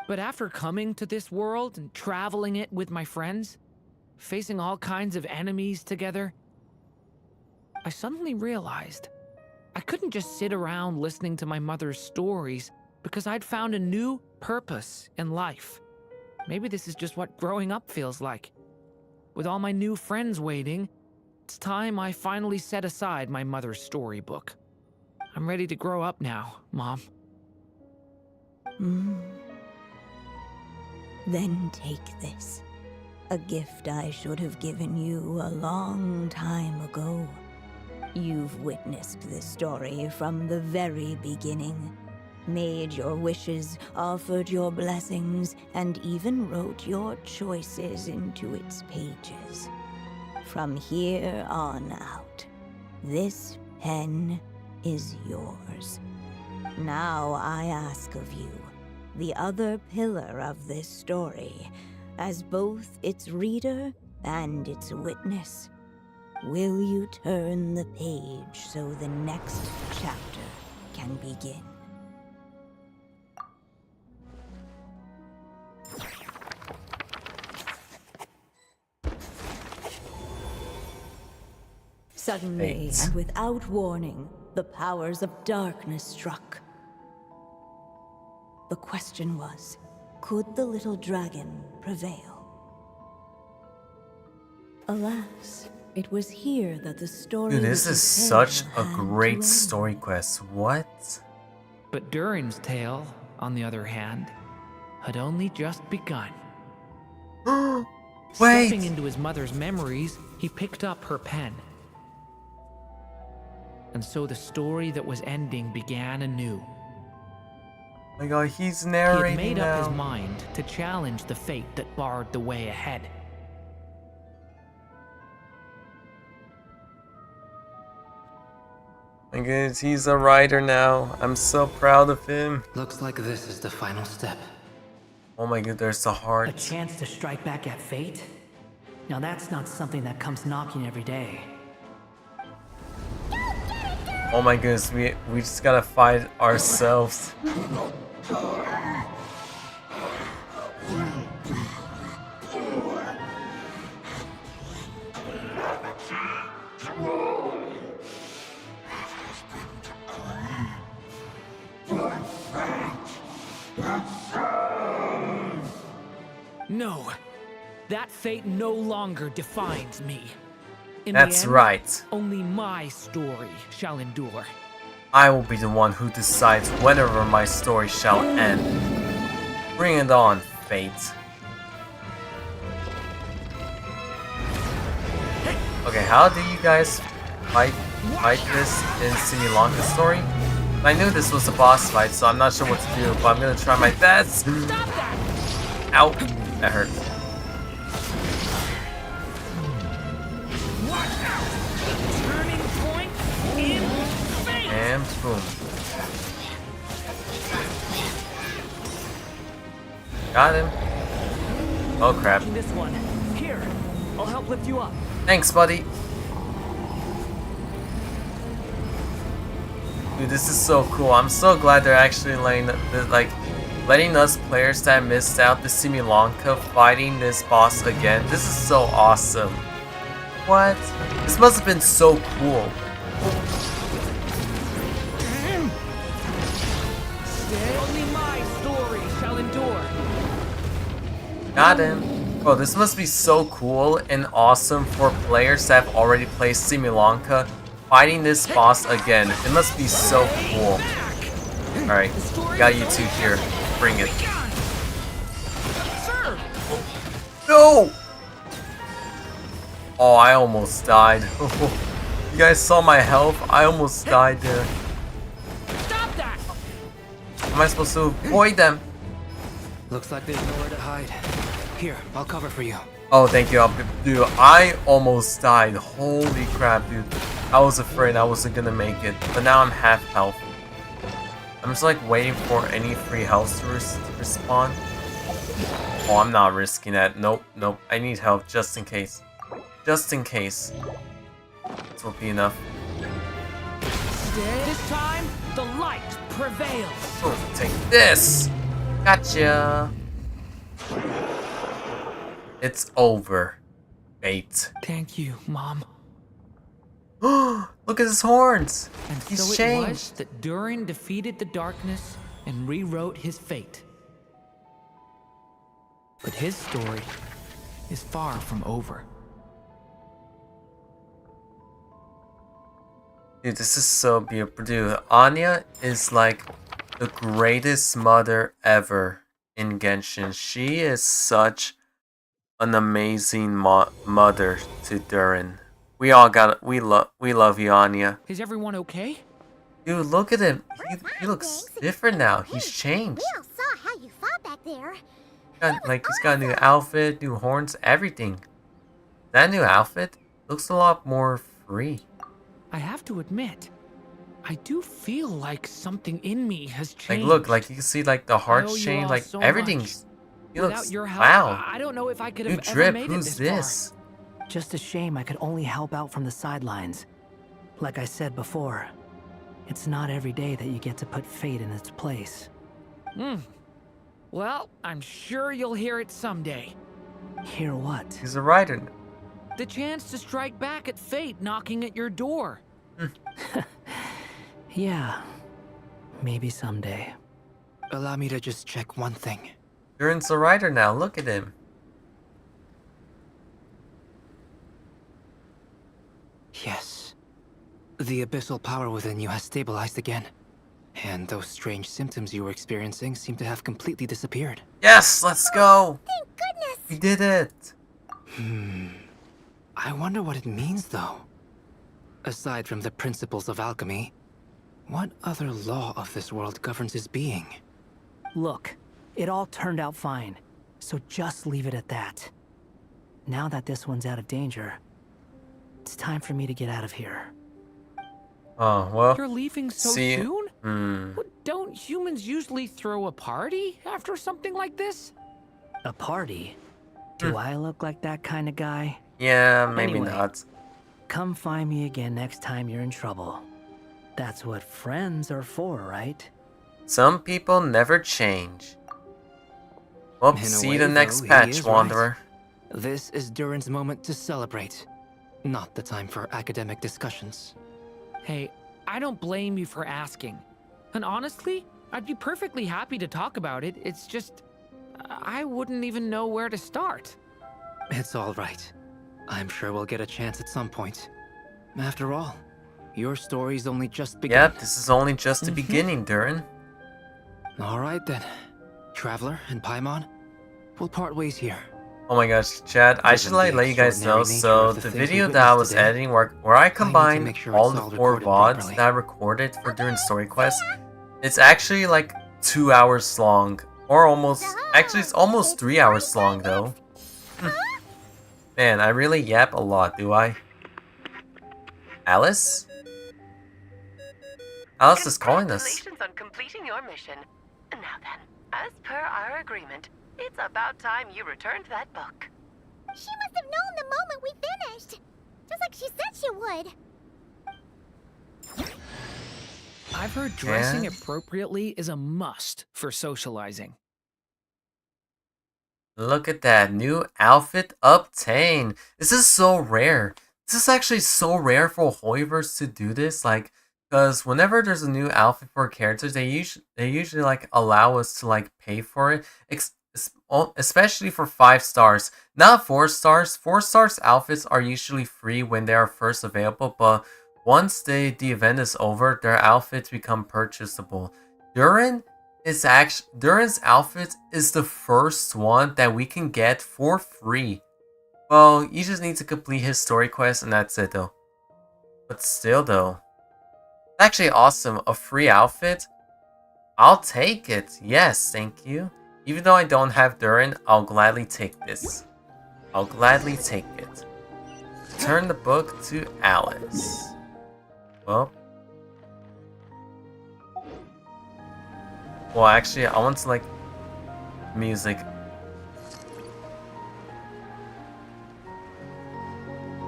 But after coming to this world and traveling it with my friends, facing all kinds of enemies together, I suddenly realized I couldn't just sit around listening to my mother's stories because I'd found a new purpose in life. Maybe this is just what growing up feels like. With all my new friends waiting, it's time I finally set aside my mother's storybook. I'm ready to grow up now, Mom. Then take this. A gift I should have given you a long time ago. You've witnessed this story from the very beginning. Made your wishes, offered your blessings, and even wrote your choices into its pages. From here on out, this pen is yours. Now I ask of you, the other pillar of this story, as both its reader and its witness, will you turn the page so the next chapter can begin? Suddenly, and without warning, the powers of darkness struck. The question was, could the little dragon prevail? Alas, it was here that the story... Dude, this is such a great story quest. What? But Durin's tale, on the other hand, had only just begun. Stepping Wait! into his mother's memories, he picked up her pen. And so the story that was ending began anew. Oh my god, he's He had narrating made now. up his mind to challenge the fate that barred the way ahead. My goodness, he's a writer now. I'm so proud of him. Looks like this is the final step. Oh my god, there's the A heart. chance to strike back at fate? Now that's not something that comes knocking every day. Oh my goodness, we just gotta fight ourselves. No, that fate no longer defines me. In That's the end, right. only my story shall endure. I will be the one who decides whenever my story shall end. Bring it on, fate. Okay, how do you guys fight this in Similanka's story? I knew this was a boss fight, so I'm not sure what to do, but I'm gonna try my best. Stop that! Ow! That hurt. Watch out! Turning point in fate! And boom. Got him. Oh crap. This one. Here, I'll help lift you up. Thanks, buddy. Dude, this is so cool. I'm so glad they're actually letting us players that missed out the Similanka fighting this boss again. This is so awesome. What? This must have been so cool. Only my story shall endure. Got him. Oh, this must be so cool and awesome for players that have already played Similanka fighting this boss again. It must be so cool. Alright, got you two here. Bring it. Sir! No! Oh, I almost died. You guys saw my health? I almost died there. Stop that! How am I supposed to avoid them? Looks like there's nowhere to hide. Here, I'll cover for you. Oh, thank you. Dude, I almost died. Holy crap, dude. I was afraid I wasn't gonna make it. But now I'm half health. I'm just like waiting for any free health to respawn. Oh, I'm not risking that. Nope, nope. I need help just in case. Just in case. This will be enough. This time, the light prevails. Oh, take this! Gotcha! It's over. Fate. Thank you, Mom. Look at his horns! And He's so it changed. was that Durin defeated the darkness and rewrote his fate. But his story is far from over. Dude, this is so beautiful. Dude, Anya is like the greatest mother ever in Genshin. She is such an amazing mother to Durin. We love you, Anya. Is everyone okay? Dude, look at him. He looks different now. He's changed. We all saw how you fought back there. He's got a new outfit, new horns, everything. That new outfit looks a lot more free. I have to admit, I do feel like something in me has Like, changed. look, like you can see, like the I owe hearts you change, all like so everything's. He Without looks. your help, Wow. I don't know if I could New have ever drip. made Who's it this this? Just a shame I could only help out from the sidelines. Like I said before, it's not every day that you get to put fate in its place. far. Well, I'm sure you'll hear it someday. Hear what? He's a writer. The chance to strike back at fate knocking at your door. Yeah, maybe someday. Allow me to just check one thing. Durin's a writer now. Look at him. Yes. The abyssal power within you has stabilized again. And those strange symptoms you were experiencing seem to have completely disappeared. Yes, let's go. Thank goodness. We did it. I wonder what it means, though. Aside from the principles of alchemy, what other law of this world governs his being? Look, it all turned out fine, so just leave it at that. Now that this one's out of danger, it's time for me to get out of here. Oh, well. You're leaving so see, soon? Don't humans usually throw a party after something like this? A party? Do I look like that kind of guy? Yeah, maybe Anyway. not. Come find me again next time you're in trouble. That's what friends are for, right? Some people never change. Well, In a see way, the though, next he patch, is Wanderer. right. This is Durin's moment to celebrate, not the time for academic discussions. Hey, I don't blame you for asking. And honestly, I'd be perfectly happy to talk about it. It's just, I wouldn't even know where to start. It's all right. I'm sure we'll get a chance at some point. After all, your story's only just begun. Yep, this is only just the beginning, Durin. All right then. Traveler and Paimon, we'll part ways here. Oh my gosh, Chad, I should Given the let you guys know, extraordinary so nature of the the things we video that I witnessed was today, editing where I combined make sure all it's the all 4 recorded VODs properly. that I recorded for Durin's story quest, it's actually like 2 hours long. Or almost, actually it's almost 3 hours long though. Man, I really yap a lot, do I? Alice? Alice is calling us. Congratulations on completing your mission. Now then, as per our agreement, it's about time you returned that book. She must have known the moment we finished. Just like she said she would. I've heard dressing Yeah? appropriately is a must for socializing. Look at that new outfit obtained. This is so rare. This is actually so rare for Hoiverse to do this, like, because whenever there's a new outfit for a character, they usually like allow us to like pay for it, especially for 5 stars, not 4 stars. 4 stars outfits are usually free when they are first available, but once the event is over, their outfits become purchasable. Durin's outfit is the first one that we can get for free. Well, you just need to complete his story quest and that's it though. But still though, it's actually awesome. A free outfit? I'll take it. Yes, thank you. Even though I don't have Durin, I'll gladly take this. I'll gladly take it. Turn the book to Alice. Well, actually, I want to like music.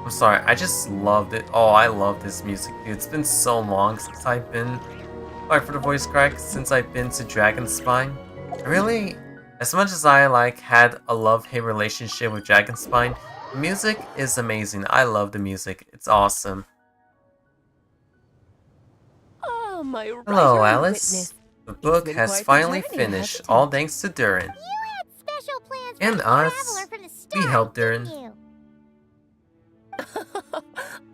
I'm sorry, I just loved it. Oh, I love this music. It's been so long since I've been, sorry for the voice crack, since I've been to Dragonspine. I really, as much as I like had a love-hate relationship with Dragonspine, the music is amazing. I love the music. It's awesome. Oh, my Hello, writer and Alice. witness. The book been has quite the finally journey, finished, hasn't it? all thanks to Durin. You had special plans And for the us. Traveler from the We start, helped didn't Durin. you?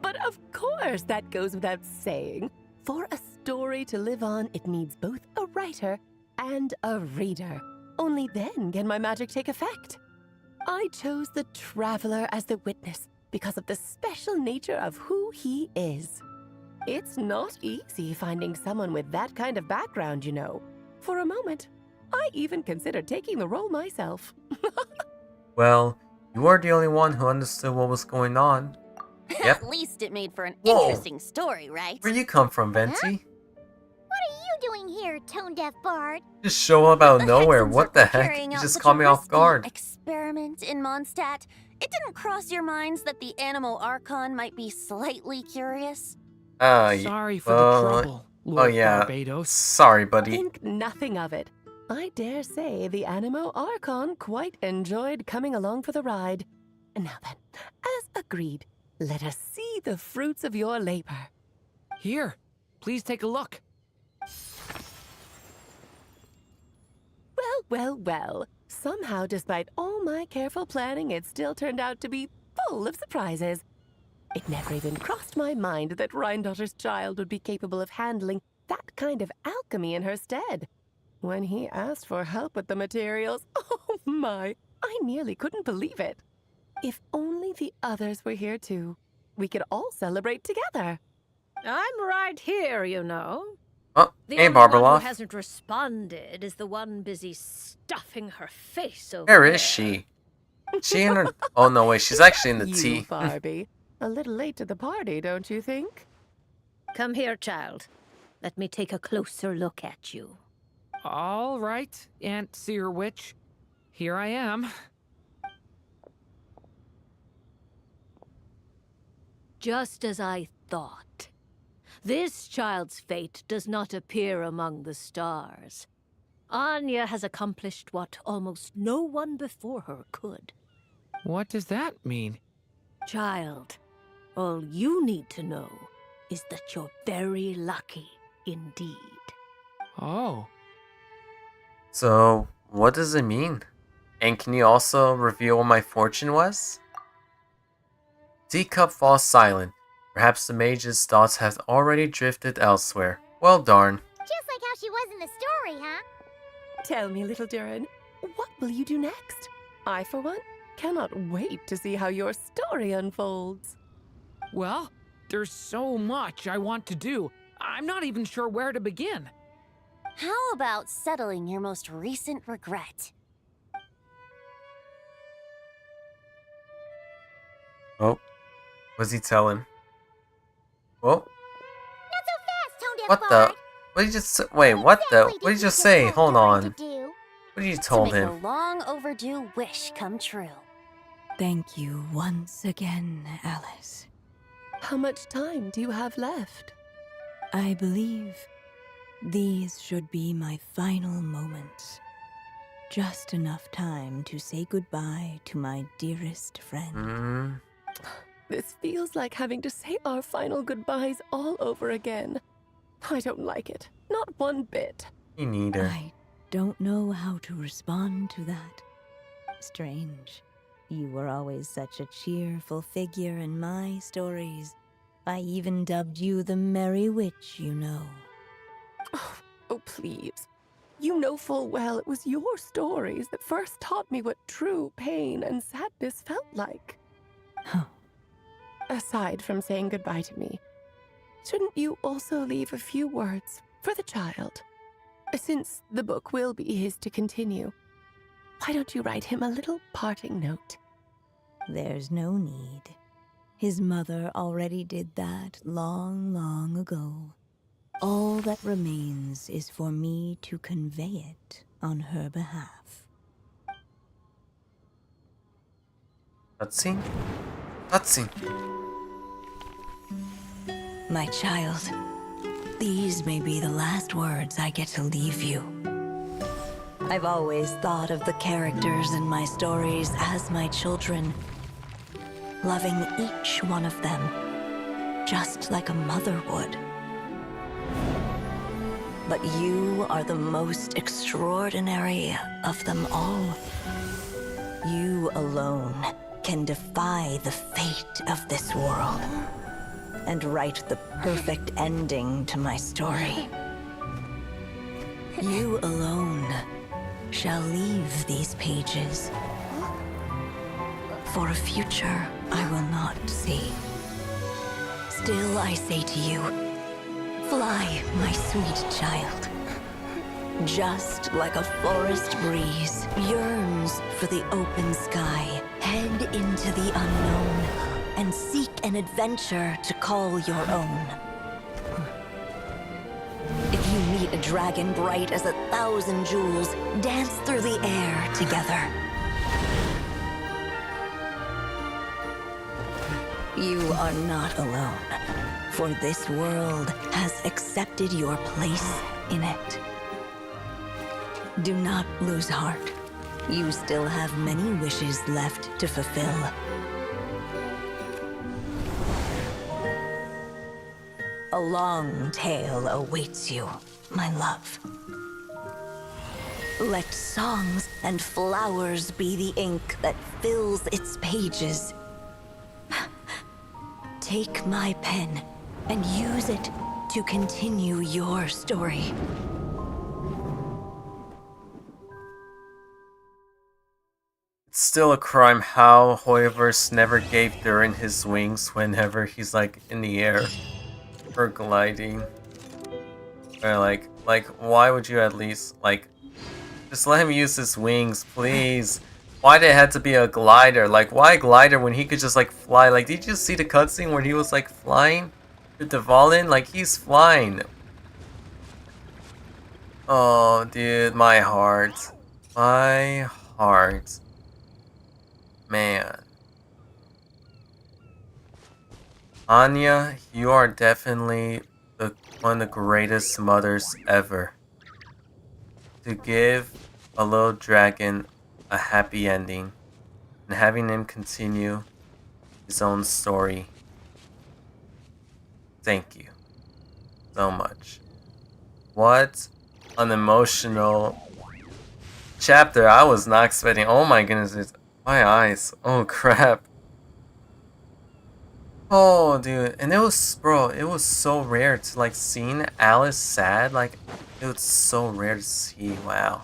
But of course, that goes without saying. For a story to live on, it needs both a writer and a reader. Only then can my magic take effect. I chose the Traveler as the witness because of the special nature of who he is. It's not easy finding someone with that kind of background, you know. For a moment, I even considered taking the role myself. Well, you are the only one who understood what was going on. Yep. At least it made for an Whoa. interesting story, right? Where you come from, Venti? What are you doing here, tone-deaf bard? Just show up out of The nowhere. Hexens What are the heck? carrying You out just such caught a me off risky guard. Experiment in Mondstadt. It didn't cross your minds that the Animo Archon might be slightly curious? Sorry for the trouble, Lord yeah. Barbados. Sorry, buddy. Think nothing of it. I dare say the Animo Archon quite enjoyed coming along for the ride. And now then, as agreed, let us see the fruits of your labor. Here, please take a look. Well, well, well. Somehow, despite all my careful planning, it still turned out to be full of surprises. It never even crossed my mind that Rhindotter's child would be capable of handling that kind of alchemy in her stead. When he asked for help with the materials, oh my, I nearly couldn't believe it. If only the others were here too. We could all celebrate together. I'm right here, you know. Oh, The hey, only one who Barbeloff. hasn't responded is the one busy stuffing her face over Where there. is she? She in her... Oh, no, wait. She's actually in the You, tea. Barbie. A little late to the party, don't you think? Come here, child. Let me take a closer look at you. All right, Aunt Seer Witch. Here I am. Just as I thought. This child's fate does not appear among the stars. Anya has accomplished what almost no one before her could. What does that mean? Child, all you need to know is that you're very lucky indeed. Oh. So, what does it mean? And can you also reveal what my fortune was? Teacup falls silent. Perhaps the mage's thoughts have already drifted elsewhere. Well, darn. Just like how she was in the story, huh? Tell me, little Durin, what will you do next? I, for one, cannot wait to see how your story unfolds. Well, there's so much I want to do. I'm not even sure where to begin. How about settling your most recent regret? Oh, what's he telling? Oh, Not so fast, Tone Deaf what Bard. the? What did you just say? Wait, what the? What did you just say? Hold on. To do? What did you To told make him? a long overdue wish come true. Thank you once again, Alice. How much time do you have left? I believe these should be my final moments. Just enough time to say goodbye to my dearest friend. This feels like having to say our final goodbyes all over again. I don't like it. Not one bit. Me neither. I don't know how to respond to that. Strange. You were always such a cheerful figure in my stories. I even dubbed you the Merry Witch, you know. Oh, please. You know full well it was your stories that first taught me what true pain and sadness felt like. Huh. Aside from saying goodbye to me, shouldn't you also leave a few words for the child? Since the book will be his to continue, why don't you write him a little parting note? There's no need. His mother already did that long, long ago. All that remains is for me to convey it on her behalf. Cutscene? Cutscene. My child, these may be the last words I get to leave you. I've always thought of the characters in my stories as my children, loving each one of them, just like a mother would. But you are the most extraordinary of them all. You alone can defy the fate of this world and write the perfect ending to my story. You alone shall leave these pages for a future I will not see. Still I say to you, fly, my sweet child. Just like a forest breeze yearns for the open sky, head into the unknown and seek an adventure to call your own. If you meet a dragon bright as 1,000 jewels, dance through the air together. You are not alone, for this world has accepted your place in it. Do not lose heart. You still have many wishes left to fulfill. A long tale awaits you, my love. Let songs and flowers be the ink that fills its pages. Take my pen and use it to continue your story. still a crime how Hoyoverse never gave Durin his wings whenever he's like in the air or gliding. Or like why would you at least like just let him use his wings, please? Why did it have to be a glider? Like why glider when he could just like fly? Like did you just see the cutscene where he was like flying to Dvalin? Like he's flying. Oh dude, my heart. My heart. Man. Anya, you are definitely one of the greatest mothers ever. To give a little dragon a happy ending and having him continue his own story. Thank you so much. What an emotional chapter. I was not expecting. Oh my goodness, my eyes. Oh crap. Oh dude, and it was, bro, it was so rare to like seeing Alice sad. Like it was so rare to see. Wow.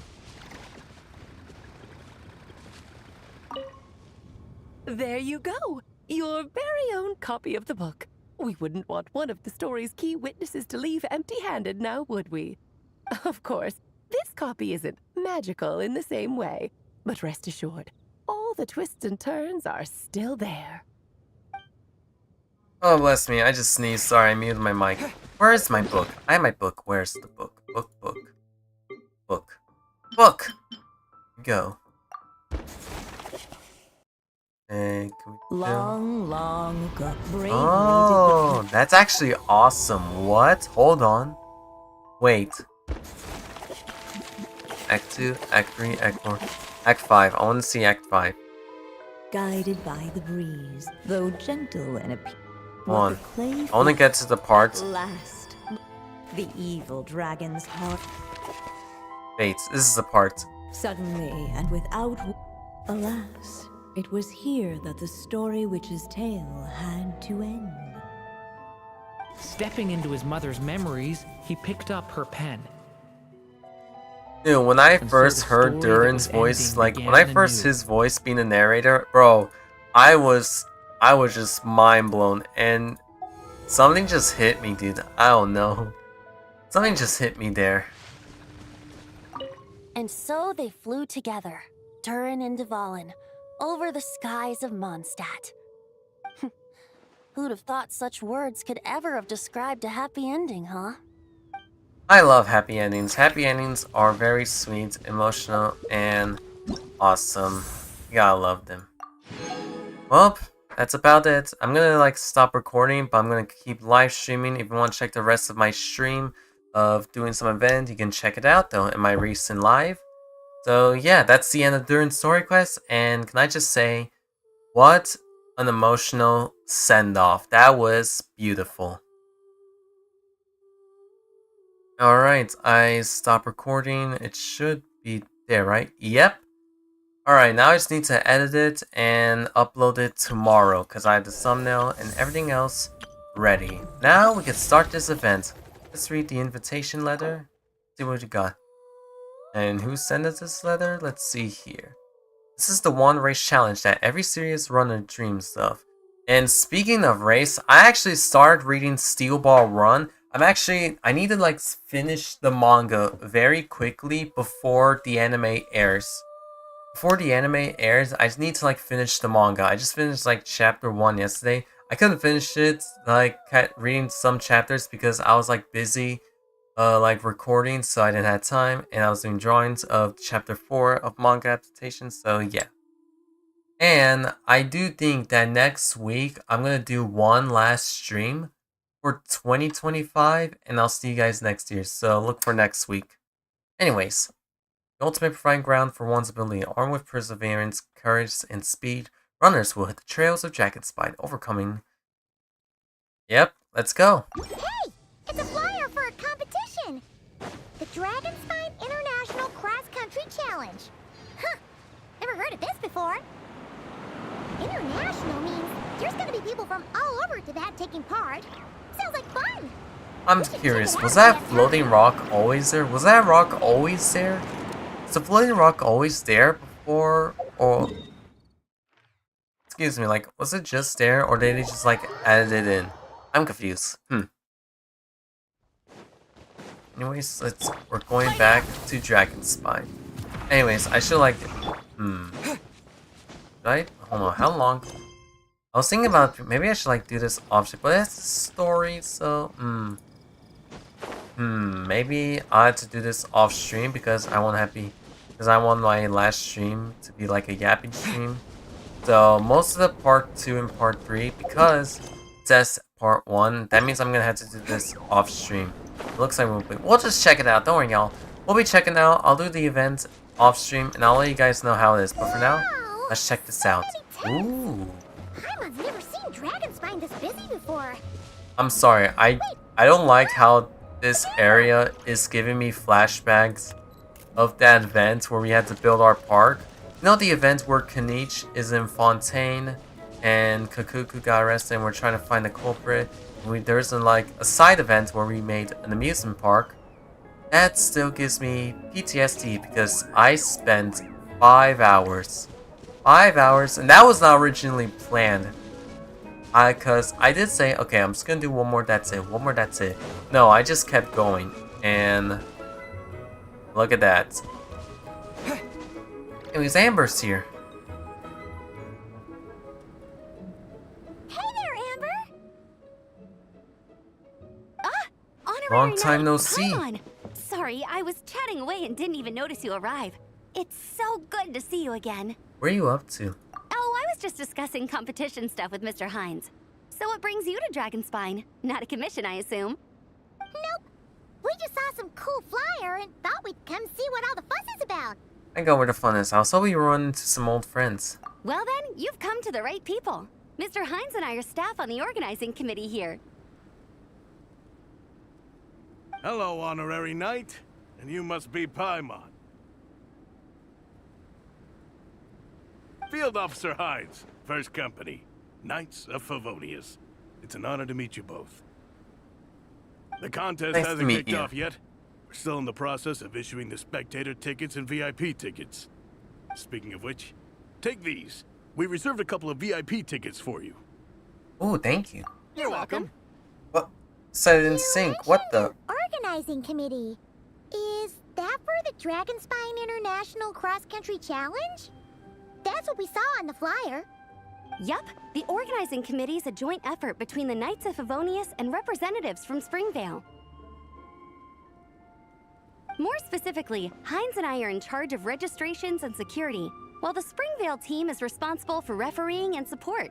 There you go! Your very own copy of the book. We wouldn't want one of the story's key witnesses to leave empty-handed now, would we? Of course, this copy isn't magical in the same way, but rest assured, all the twists and turns are still there. Oh bless me, I just sneezed. Sorry, I muted my mic. Where is my book? I have my book. Where's the book? Book! Go. Can we Long ago, oh, that's actually awesome. What? Hold on. Wait. Act 2, Act 3, Act 4, Act 5. I want to see Act 5. Guided by the breeze, though gentle and appealing. Hold on. I want to get to the part. Last, the evil dragon's heart. Wait, this is the part. Suddenly and without, alas, it was here that the story witch's tale had to end. Stepping into his mother's memories, he picked up her pen. Dude, when I And so first the heard story that Durin's was voice, ending like began when I first anew. his voice being the narrator, bro, I was just mind blown, and something just hit me, dude. I don't know. Something just hit me there. And so they flew together, Durin and Dvalin, over the skies of Mondstadt. Who'd have thought such words could ever have described a happy ending, huh? I love happy endings. Happy endings are very sweet, emotional, and awesome. You gotta love them. Well, that's about it. I'm gonna like stop recording, but I'm gonna keep live streaming. If you want to check the rest of my stream of doing some event, you can check it out though in my recent live. So yeah, that's the end of Durin's story quest, and can I just say, what an emotional send-off. That was beautiful. Alright, I stop recording. It should be there, right? Yep. Alright, now I just need to edit it and upload it tomorrow because I have the thumbnail and everything else ready. Now we can start this event. Let's read the invitation letter. See what we got. And who sent us this letter? Let's see here. This is the one race challenge that every serious runner dreams of. And speaking of race, I actually started reading Steel Ball Run. I need to like finish the manga very quickly before the anime airs. Before the anime airs, I just need to like finish the manga. I just finished like chapter 1 yesterday. I couldn't finish it, like reading some chapters because I was like busy like recording, so I didn't have time, and I was doing drawings of chapter 4 of manga adaptation, so yeah. And I do think that next week I'm gonna do one last stream for 2025, and I'll see you guys next year, so look for next week. Anyways, the ultimate proving ground for one's ability, armed with perseverance, courage, and speed, runners will hit the trails of Dragonspite, overcoming... Yep, let's go! Hey! It's a flyer for a competition! The Dragonspite International Cross Country Challenge. Huh! Never heard of this before. International means there's gonna be people from all over Tibet taking part. Sounds like fun! I'm curious, was that floating rock always there? Was that rock always there? Is the floating rock always there before, or excuse me, like, was it just there, or did they just, like, added it in? I'm confused. Anyways, we're going back to Dragon Spine. Anyways, I should, like, right? Hold on, how long? I was thinking about, maybe I should, like, do this off, but it's a story, so, maybe I had to do this off stream because I want my last stream to be like a yapping stream. So most of the part 2 and part 3, because it says part 1, that means I'm gonna have to do this off stream. It looks like we'll just check it out. Don't worry, y'all. We'll be checking out. I'll do the event off stream and I'll let you guys know how it is. But for now, let's check this out. Ooh. Paimon's never seen Dragonspine this busy before. I'm sorry. I don't like how this area is giving me flashbacks of that event where we had to build our park. You know the event where Kanich is in Fontaine and Kakuku got arrested and we're trying to find the culprit. And there's like a side event where we made an amusement park. That still gives me PTSD because I spent 5 hours. 5 hours, and that was not originally planned. Cause I did say, okay, I'm just gonna do one more, that's it. One more, that's it. No, I just kept going, and look at that. It was Amber's here. Hey there, Amber. Long time no Come see. on. Sorry, I was chatting away and didn't even notice you arrive. It's so good to see you again. What are you up to? Oh, I was just discussing competition stuff with Mr. Hines. So what brings you to Dragonspine? Not a commission, I assume? Nope. We just saw some cool flyer and thought we'd come see what all the fuss is about. I go where the fun is. I was hoping you run into some old friends. Well then, you've come to the right people. Mr. Hines and I are staff on the organizing committee here. Hello, Honorary Knight. And you must be Paimon. Field Officer Hines, First Company, Knights of Favonius. It's an honor to meet you both. The contest Nice to hasn't meet kicked you. off yet. We're still in the process of issuing the spectator tickets and VIP tickets. Speaking of which, take these. We reserved a couple of VIP tickets for you. Oh, thank you. You're welcome. What? Said in sync. What the? Organizing committee. Is that for the Dragonspine International Cross Country Challenge? That's what we saw on the flyer. Yup, the organizing committee is a joint effort between the Knights of Favonius and representatives from Springvale. More specifically, Hines and I are in charge of registrations and security, while the Springvale team is responsible for refereeing and support.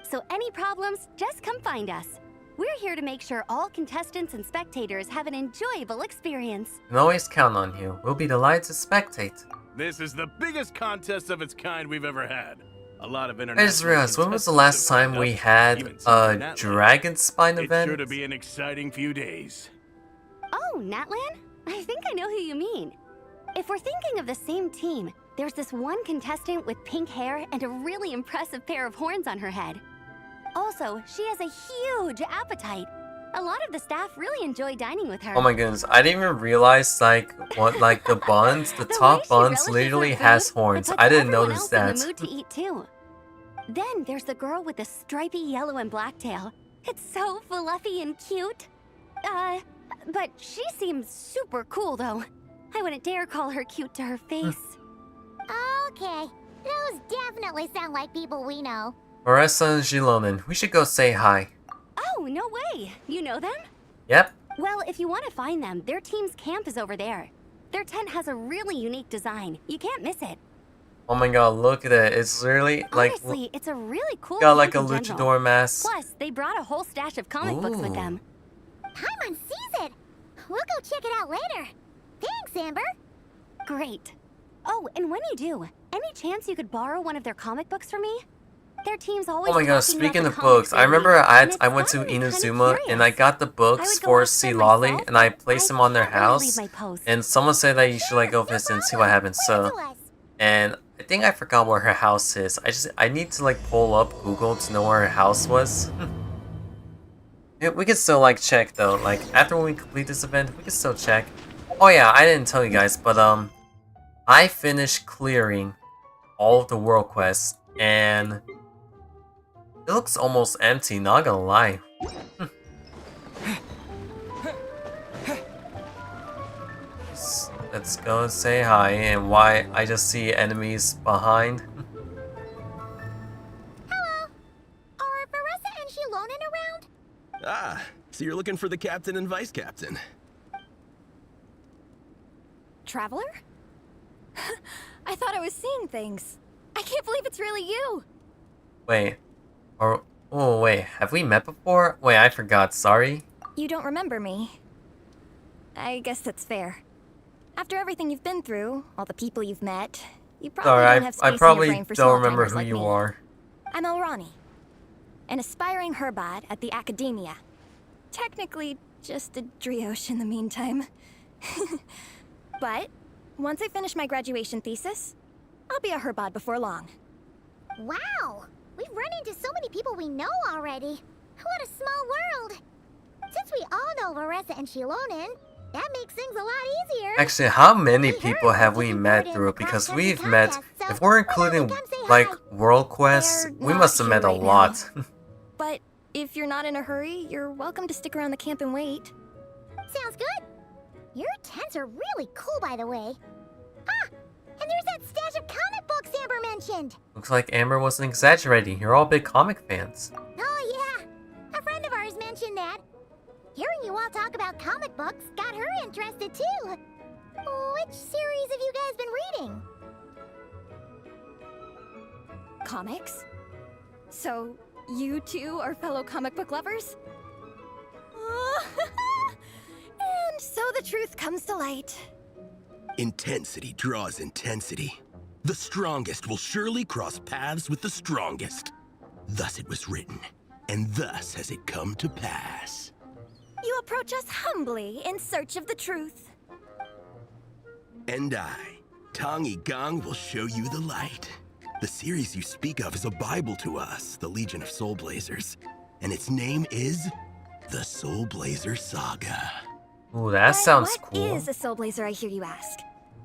So any problems, just come find us. We're here to make sure all contestants and spectators have an enjoyable experience. You can always count on you. We'll be delighted to spectate. This is the biggest contest of its kind we've ever had. A lot of I international. just realized, when was the contestants last have time signed we up, had even some a from Natlan. Dragonspine event? It's sure to be an exciting few days. Oh, Natlan? I think I know who you mean. If we're thinking of the same team, there's this one contestant with pink hair and a really impressive pair of horns on her head. Also, she has a huge appetite. A lot of the staff really enjoy dining with her. Oh my goodness, I didn't even realize like what like the buns, the top buns literally has horns. I didn't notice that. In the mood to eat too. Then there's the girl with the stripy yellow and black tail. It's so fluffy and cute. But she seems super cool though. I wouldn't dare call her cute to her face. Okay, those definitely sound like people we know. Oressa and Gilonin, we should go say hi. Oh, no way. You know them? Yep. Well, if you want to find them, their team's camp is over there. Their tent has a really unique design. You can't miss it. Oh my god, look at it. It's literally like Honestly, it's a really cool got like a camp in general. luchador mask. Plus, they brought a whole stash of comic books with Ooh. them. Paimon sees it. We'll go check it out later. Thanks, Amber. Great. Oh, and when you do, any chance you could borrow one of their comic books from me? Their team's always Oh my god, talking speaking about of the comics books, they I remember read, and I it's went to fun and kinda Inazuma and I curious. got the I books would go for look C. them Lolly myself, and I but placed them on their can't really house. leave my post. And someone said that you should like go visit and see what happens. So, and I think I forgot where her house is. I need to like pull up Google to know where her house was. Yeah, we can still like check though. Like after we complete this event, we can still check. Oh yeah, I didn't tell you guys, but I finished clearing all of the world quests, and it looks almost empty, not gonna lie. Let's go and say hi, and why I just see enemies behind. Hello! Are Veressa and Shilonen around? Ah, so you're looking for the captain and vice captain. Traveler? I thought I was seeing things. I can't believe it's really you. Wait. Oh, wait. Have we met before? Wait, I forgot. Sorry. You don't remember me. I guess that's fair. After everything you've been through, all the people you've met, you probably don't have space I in your probably brain for don't remember small-timers who like you me. are. I'm Elrani, an aspiring herbad at the Academia. Technically, just a drioche in the meantime. But once I finish my graduation thesis, I'll be a herbad before long. Wow! We've run into so many people we know already. What a small world! Since we all know Veressa and Shilonen, that makes things a lot easier. Actually, how many people have we met through it? Because we've met, if we're including like world quests, we must have met a lot. But if you're not in a hurry, you're welcome to stick around the camp and wait. Sounds good. Your tents are really cool, by the way. Ah, and there's that stash of comic books Amber mentioned. Looks like Amber wasn't exaggerating. You're all big comic fans. Oh yeah, a friend of ours mentioned that. Hearing you all talk about comic books got her interested too. Which series have you guys been reading? Comics? So, you two are fellow comic book lovers? And so the truth comes to light. Intensity draws intensity. The strongest will surely cross paths with the strongest. Thus it was written, and thus has it come to pass. You approach us humbly in search of the truth. And I, Tong Gang, will show you the light. The series you speak of is a Bible to us, the Legion of Soul Blazers. And its name is the Soul Blazer Saga. Ooh, that sounds cool. What is a Soul Blazer, I hear you ask?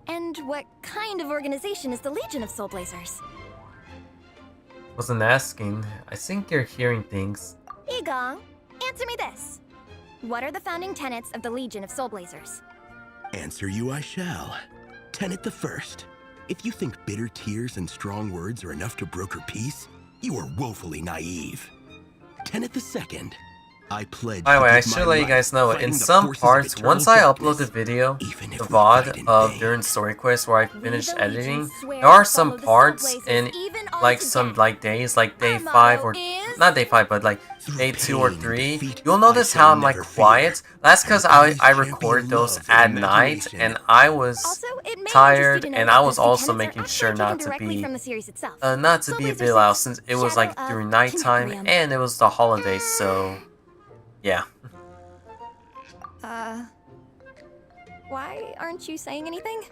And what kind of organization is the Legion of Soul Blazers? Wasn't asking. I think you're hearing things. Igong, answer me this. What are the founding tenets of the Legion of Soul Blazers? Answer you I shall. Tenet the first. If you think bitter tears and strong words are enough to broker peace, you are woefully naive. Tenet the second. I pledge. By the way, I should let you guys know, in some parts, once I upload the video, the VOD of Durin Story Quest where I finish editing, there are some parts in like some days, like day 5 or not day 5, but like day 2 or 3. You'll notice how I'm like quiet. That's because I recorded those at night and I was tired, and I was also making sure not to be a bit loud since it was like during nighttime and it was the holidays, so. Yeah. Why aren't you saying anything?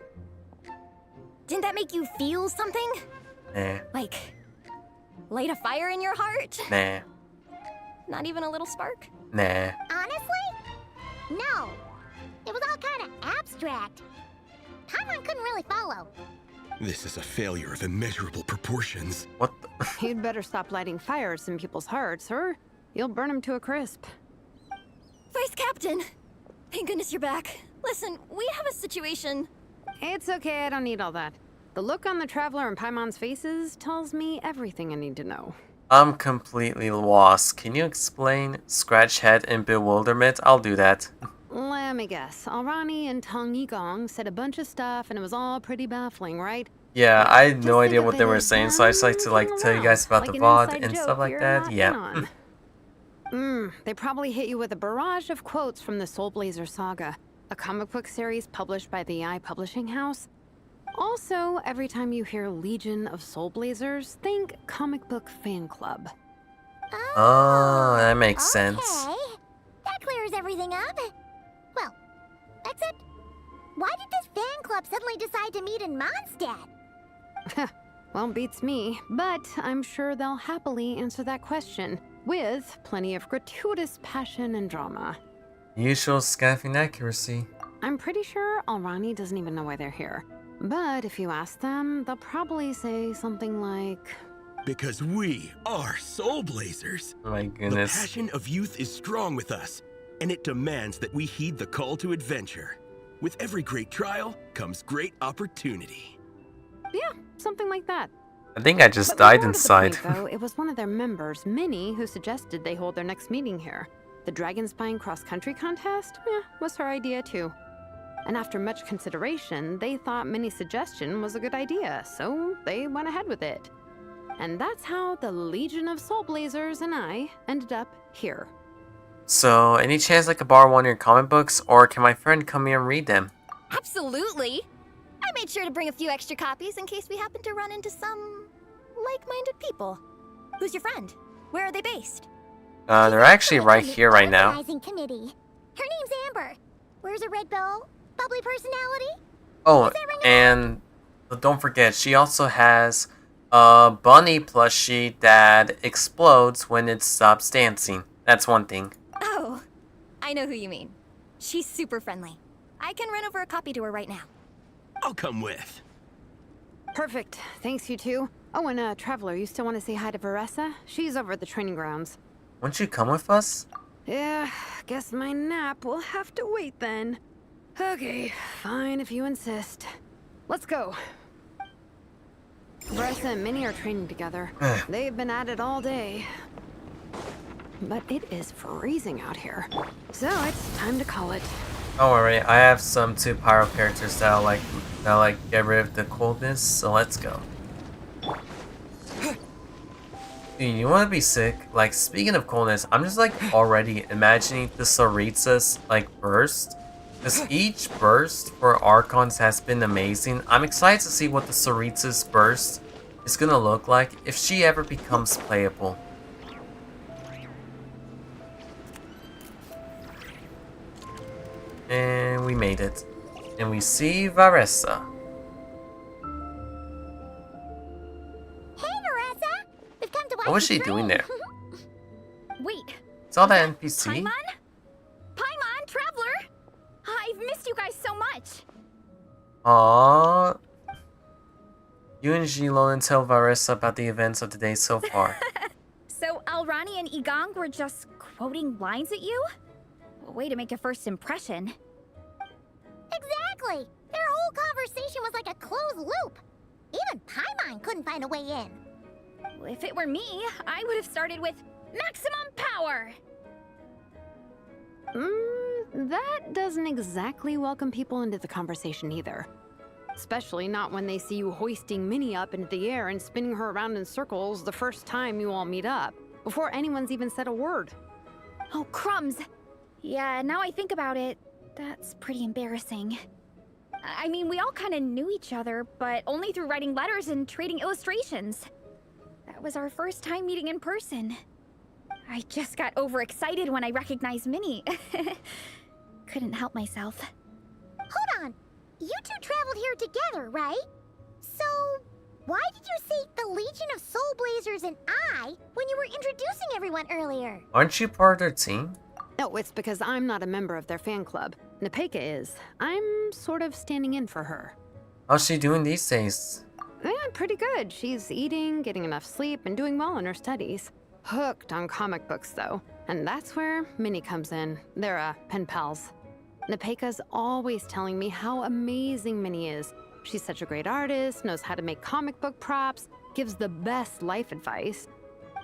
Didn't that make you feel something? Nah. Like, light a fire in your heart? Nah. Not even a little spark? Nah. Honestly? No. It was all kind of abstract. Paimon couldn't really follow. This is a failure of immeasurable proportions. What the? You'd better stop lighting fires in people's hearts, or you'll burn them to a crisp. Vice Captain! Thank goodness you're back. Listen, we have a situation. It's okay, I don't need all that. The look on the Traveler and Paimon's faces tells me everything I need to know. I'm completely lost. Can you explain scratch head and bewilderment? I'll do that. Let me guess. Alrani and Tong Yigong said a bunch of stuff and it was all pretty baffling, right? Yeah, I had no idea what they were saying, so I just like to tell you guys about the VOD and stuff like that. Yeah. They probably hit you with a barrage of quotes from the Soul Blazer Saga, a comic book series published by the Publishing House. Also, every time you hear Legion of Soul Blazers, think comic book fan club. Oh, that makes sense. Okay. That clears everything up. Well, except, why did this fan club suddenly decide to meet in Mondstadt? Well, beats me, but I'm sure they'll happily answer that question, with plenty of gratuitous passion and drama. Usual scaffing accuracy. I'm pretty sure Alrani doesn't even know why they're here. But if you ask them, they'll probably say something like, Because we are Soul Blazers. Oh my The goodness. passion of youth is strong with us, and it demands that we heed the call to adventure. With every great trial comes great opportunity. yeah, something like that. I think I just But died more to the inside. point, though, it was one of their members, Minnie, who suggested they hold their next meeting here. The Dragon Spying cross-country contest? Was her idea too. And after much consideration, they thought Minnie's suggestion was a good idea, so they went ahead with it. And that's how the Legion of Soul Blazers and I ended up here. So, any chance I could borrow one of your comic books, or can my friend come here and read them? Absolutely. I made sure to bring a few extra copies in case we happen to run into some like-minded people. Who's your friend? Where are they based? They're actually right here right now. Organizing committee. Her name's Amber. Wears a red bow. Bubbly personality. Oh, and don't forget, she also has a bunny plushie that explodes when it stops dancing. That's one thing. Oh, I know who you mean. She's super friendly. I can run over a copy to her right now. I'll come with. Perfect. Thanks, you two. Oh, and Traveler, you still want to say hi to Varessa? She's over at the training grounds. Won't you come with us? Yeah, guess my nap will have to wait then. Okay, fine if you insist. Let's go. Varessa and Minnie are training together. They've been at it all day. But it is freezing out here. So it's time to call it. Don't worry, I have some 2 pyro characters that'll get rid of the coldness, so let's go. Dude, you wanna be sick? Like, speaking of coldness, I'm just like already imagining the Sarita's like burst. Because each burst for Archons has been amazing. I'm excited to see what the Sarita's burst is gonna look like if she ever becomes playable. And we made it. And we see Varessa. Hey, Varessa! We've come to watch What was you she doing there? Wait, Saw that NPC? Paimon? Paimon, Traveler! I've missed you guys so much. Aww. You and Jilon tell Varessa about the events of the day so far. So Alrani and Igong were just quoting lines at you? Way to make a first impression. Exactly! Their whole conversation was like a closed loop. Even Paimon couldn't find a way in. If it were me, I would have started with maximum power. That doesn't exactly welcome people into the conversation either. Especially not when they see you hoisting Minnie up into the air and spinning her around in circles the first time you all meet up, before anyone's even said a word. Oh, crumbs. Yeah, now I think about it, that's pretty embarrassing. I mean, we all kind of knew each other, but only through writing letters and trading illustrations. That was our first time meeting in person. I just got overexcited when I recognized Minnie. Couldn't help myself. Hold on. You two traveled here together, right? So, why did you say the Legion of Soul Blazers and I when you were introducing everyone earlier? Aren't you part of their team? No, it's because I'm not a member of their fan club. Nepeka is. I'm sort of standing in for her. How's she doing these days? Yeah, pretty good. She's eating, getting enough sleep, and doing well in her studies. Hooked on comic books, though. And that's where Minnie comes in. They're, pen pals. Nepeka's always telling me how amazing Minnie is. She's such a great artist, knows how to make comic book props, gives the best life advice.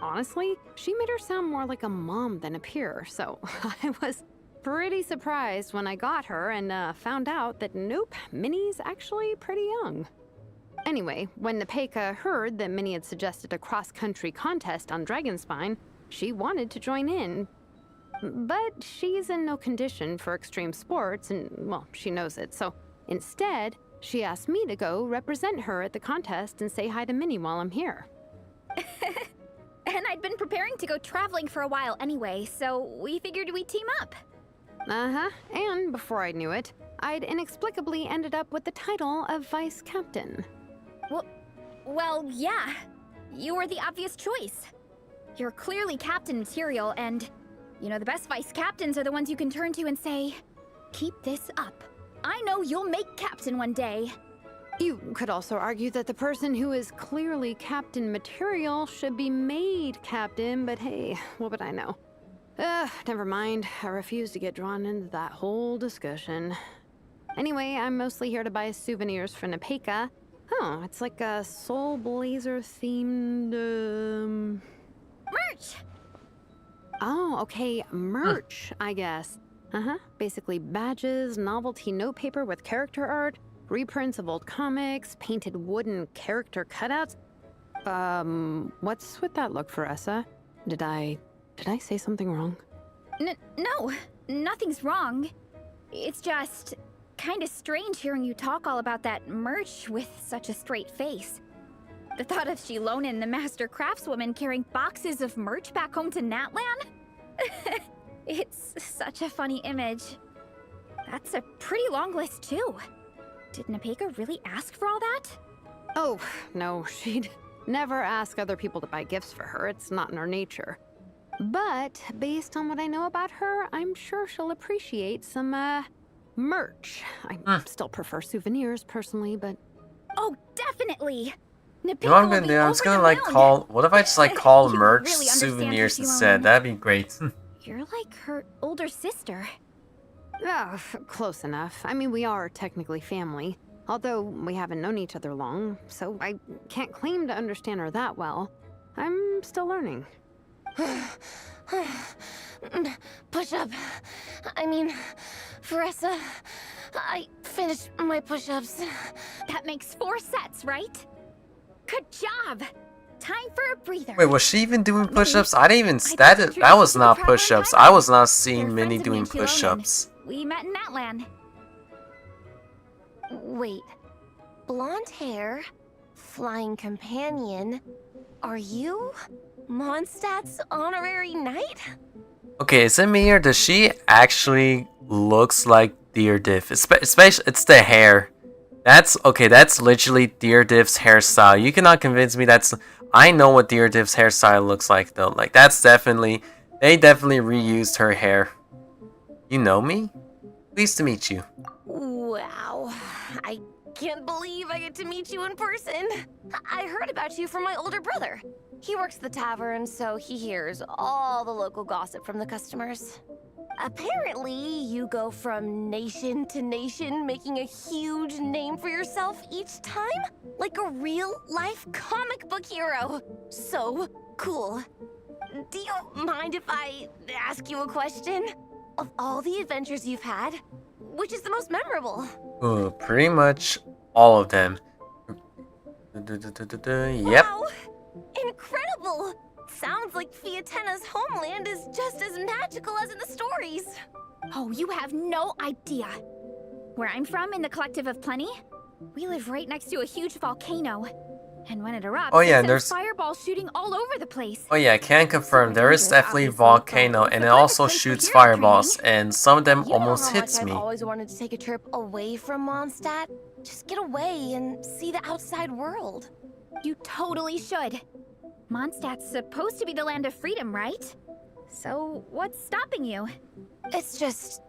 Honestly, she made her sound more like a mom than a peer, so I was pretty surprised when I got her and found out that nope, Minnie's actually pretty young. Anyway, when Nepeka heard that Minnie had suggested a cross-country contest on Dragonspine, she wanted to join in. But she's in no condition for extreme sports, and, well, she knows it, so instead, she asked me to go represent her at the contest and say hi to Minnie while I'm here. And I'd been preparing to go traveling for a while anyway, so we figured we'd team up. Uh-huh, and before I knew it, I'd inexplicably ended up with the title of Vice Captain. Well, yeah. You were the obvious choice. You're clearly captain material, and, you know, the best vice captains are the ones you can turn to and say, keep this up. I know you'll make captain one day. You could also argue that the person who is clearly Captain Material should be made Captain, but hey, what would I know? Never mind. I refuse to get drawn into that whole discussion. Anyway, I'm mostly here to buy souvenirs for Nepeka. Oh, it's like a Soul Blazer themed, Merch! Oh, okay, merch, I guess. Basically badges, novelty notepaper with character art, reprints of old comics, painted wooden character cutouts. What's with that look, Faressa? Did I say something wrong? No, nothing's wrong. It's just kinda strange hearing you talk all about that merch with such a straight face. The thought of Shilonen, the master craftswoman, carrying boxes of merch back home to Natlan? It's such a funny image. That's a pretty long list, too. Did Nepeka really ask for all that? Oh, no, she'd never ask other people to buy gifts for her. It's not in her nature. But based on what I know about her, I'm sure she'll appreciate some, merch. I still prefer souvenirs, personally, but... Oh, definitely! You know what I'm gonna do? I'm just gonna like call. What if I just like call merch really souvenirs instead? That'd be great. You're like her older sister. Oh, close enough. I mean, we are technically family, although we haven't known each other long, so I can't claim to understand her that well. I'm still learning. Push-up. I mean, Faressa, I finished my push-ups. That makes 4 sets, right? Good job! Time for a breather. Wait, was she even doing push-ups? I didn't even... That was not push-ups. I was not seeing Minnie doing push-ups. We met in Natlan. Wait. Blonde hair, flying companion. Are you Mondstadt's honorary knight? Okay, is it me or does she actually looks like Dear Diff? Especially, it's the hair. That's literally Dear Diff's hairstyle. You cannot convince me I know what Dear Diff's hairstyle looks like though. Like they definitely reused her hair. You know me? Pleased to meet you. Wow. I can't believe I get to meet you in person. I heard about you from my older brother. He works the tavern, so he hears all the local gossip from the customers. Apparently, you go from nation to nation, making a huge name for yourself each time? Like a real-life comic book hero. So cool. Do you mind if I ask you a question? Of all the adventures you've had, which is the most memorable? Pretty much all of them. Yep. Wow! Incredible! Sounds like Fiatena's homeland is just as magical as in the stories. Oh, you have no idea. Where I'm from, in the Collective of Plenty, we live right next to a huge volcano. And when it erupts, there's fireballs shooting all over the place. Oh yeah, I can confirm there is definitely a volcano, and it also shoots fireballs, and some of them almost hits me. I've always wanted to take a trip away from Mondstadt. Just get away and see the outside world. You totally should. Mondstadt's supposed to be the land of freedom, right? So, what's stopping you? It's just...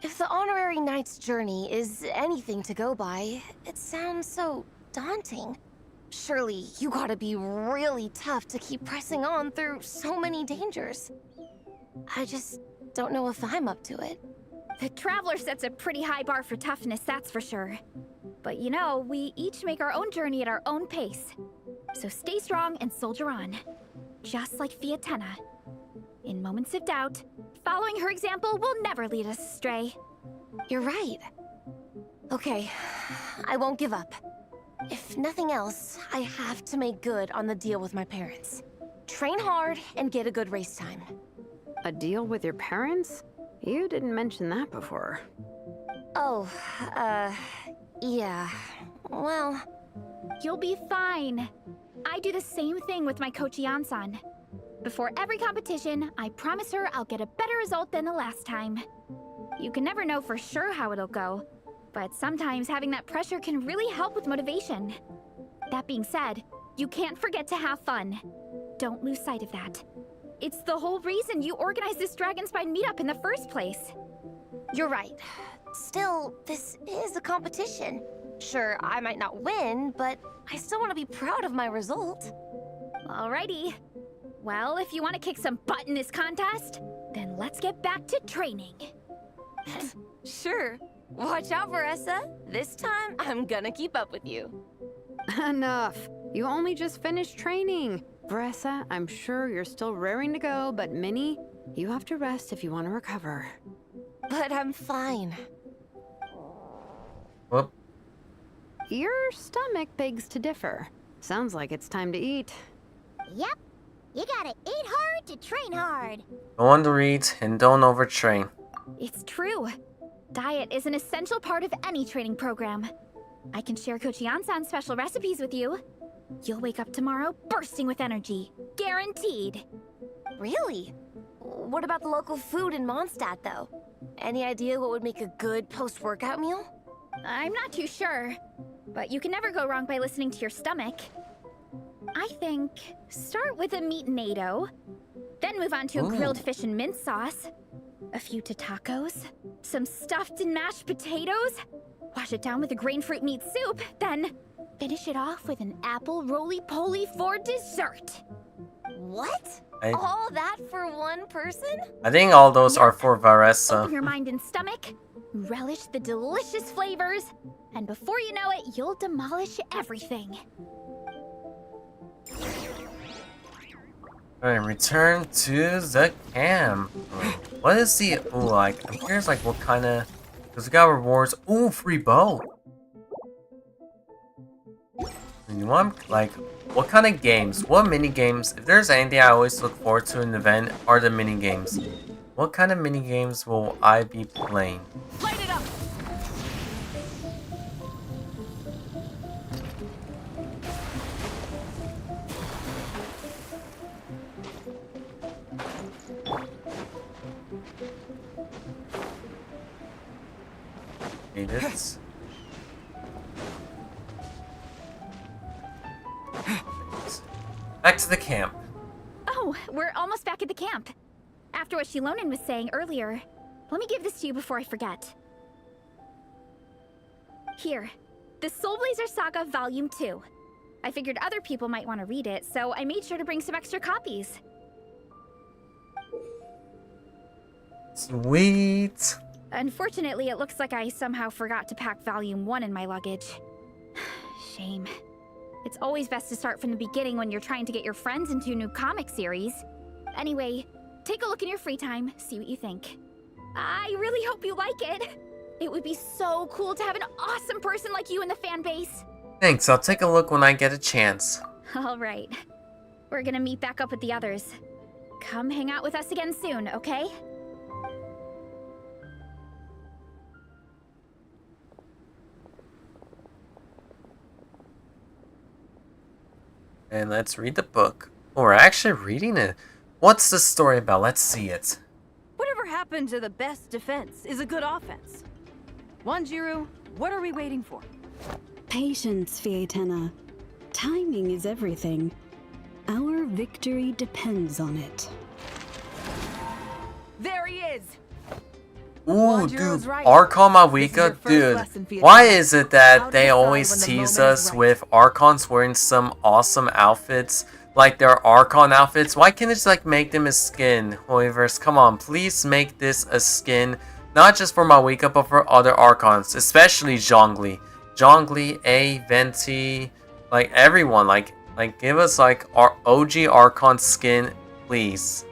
if the honorary knight's journey is anything to go by, it sounds so daunting. Surely you gotta be really tough to keep pressing on through so many dangers. I just don't know if I'm up to it. The Traveler sets a pretty high bar for toughness, that's for sure. But you know, we each make our own journey at our own pace. So stay strong and soldier on. Just like Fiatena. In moments of doubt, following her example will never lead us astray. You're right. Okay, I won't give up. If nothing else, I have to make good on the deal with my parents. Train hard and get a good race time. A deal with your parents? You didn't mention that before. Oh, yeah. Well... You'll be fine. I do the same thing with my coach Yansan. Before every competition, I promise her I'll get a better result than the last time. You can never know for sure how it'll go, but sometimes having that pressure can really help with motivation. That being said, you can't forget to have fun. Don't lose sight of that. It's the whole reason you organized this Dragonspine meetup in the first place. You're right. Still, this is a competition. Sure, I might not win, but I still want to be proud of my result. Alrighty. Well, if you want to kick some butt in this contest, then let's get back to training. Sure. Watch out, Veressa. This time, I'm gonna keep up with you. Enough. You only just finished training. Veressa, I'm sure you're still raring to go, but Minnie, you have to rest if you want to recover. But I'm fine. Whoop. Your stomach begs to differ. Sounds like it's time to eat. Yep. You gotta eat hard to train hard. Don't undereat and don't overtrain. It's true. Diet is an essential part of any training program. I can share Coach Yansan's special recipes with you. You'll wake up tomorrow bursting with energy. Guaranteed. Really? What about the local food in Mondstadt, though? Any idea what would make a good post-workout meal? I'm not too sure, but you can never go wrong by listening to your stomach. I think start with a meat-nado, then move on to a grilled fish and mint sauce, a few tacos, some stuffed and mashed potatoes, wash it down with a grain fruit meat soup, then finish it off with an apple roly-poly for dessert. What? All that for one person? I think all those are for Veressa. Open your mind and stomach, relish the delicious flavors, and before you know it, you'll demolish everything. Alright, return to the camp. What is the like? I'm curious like what kind of, because we got rewards. Ooh, free bow. You want like what kind of games? What mini games? If there's anything I always look forward to in an event, are the mini games. What kind of mini games will I be playing? Light it up. Need it. Back to the camp. Oh, we're almost back at the camp. After what Shilonen was saying earlier, let me give this to you before I forget. Here, the Soul Blazer Saga Volume 2. I figured other people might want to read it, so I made sure to bring some extra copies. Sweet. Unfortunately, it looks like I somehow forgot to pack Volume 1 in my luggage. Shame. It's always best to start from the beginning when you're trying to get your friends into a new comic series. Anyway, take a look in your free time, see what you think. I really hope you like it. It would be so cool to have an awesome person like you in the fan base. Thanks, I'll take a look when I get a chance. Alright. We're gonna meet back up with the others. Come hang out with us again soon, okay? And let's read the book. Oh, we're actually reading it. What's the story about? Let's see it. Whatever happened to the best defense is a good offense. Wanjiru, what are we waiting for? Patience, Fietena. Timing is everything. Our victory depends on it. There he is! Ooh, dude, Archon Mawika, dude, why is it that they always tease us with Archons wearing some awesome outfits, like their Archon outfits? Why can't they just like make them a skin? Howeverse, come on, please make this a skin, not just for Mawika, but for other Archons, especially Zhongli. Zhongli, A, Venti, like everyone, like give us like our OG Archon skin, please,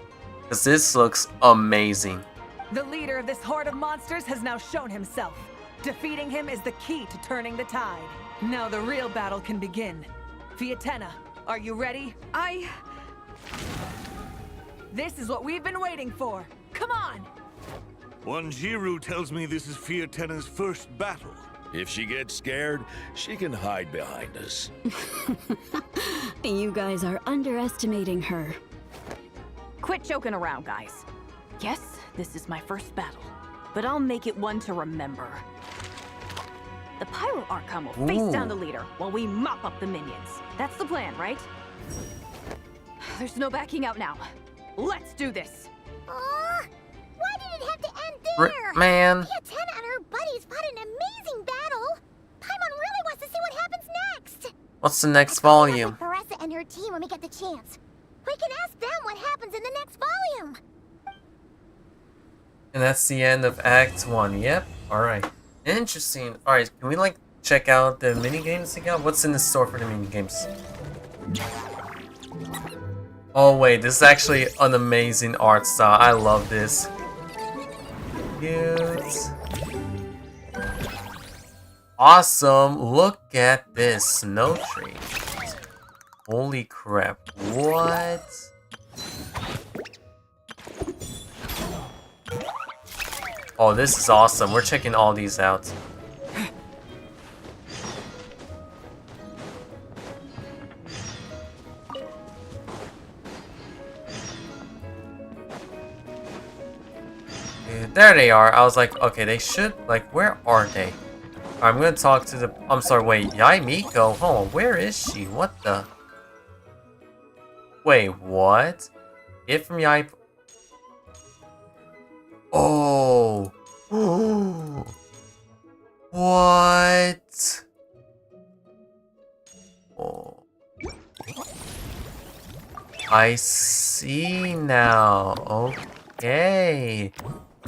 because this looks amazing. The leader of this horde of monsters has now shown himself. Defeating him is the key to turning the tide. Now the real battle can begin. Fietena, are you ready? This is what we've been waiting for. Come on! Wanjiru tells me this is Fietena's first battle. If she gets scared, she can hide behind us. You guys are underestimating her. Quit joking around, guys. Yes, this is my first battle, but I'll make it one to remember. The Pyro Archon will face down the leader while we mop up the minions. That's the plan, right? There's no backing out now. Let's do this. Why did it have to end there? Man. Fietena and her buddies fought an amazing battle. Paimon really What's the next volume? Paressa and her team when we get the chance. We can ask them what happens in the next volume. And that's the end of Act 1. Yep. Alright. Interesting. Alright, can we like check out the mini games again? What's in the store for the mini games? Oh wait, this is actually an amazing art style. I love this. Cute. Awesome. Look at this snow tree. Holy crap. What? Oh, this is awesome. We're checking all these out. There they are. I was like, okay, they should, like, where are they? I'm gonna talk to the, I'm sorry, wait, Yai Miko? Hold on, where is she? What the? Wait, what? It from Yai... Oh! What? Oh. I see now. Okay.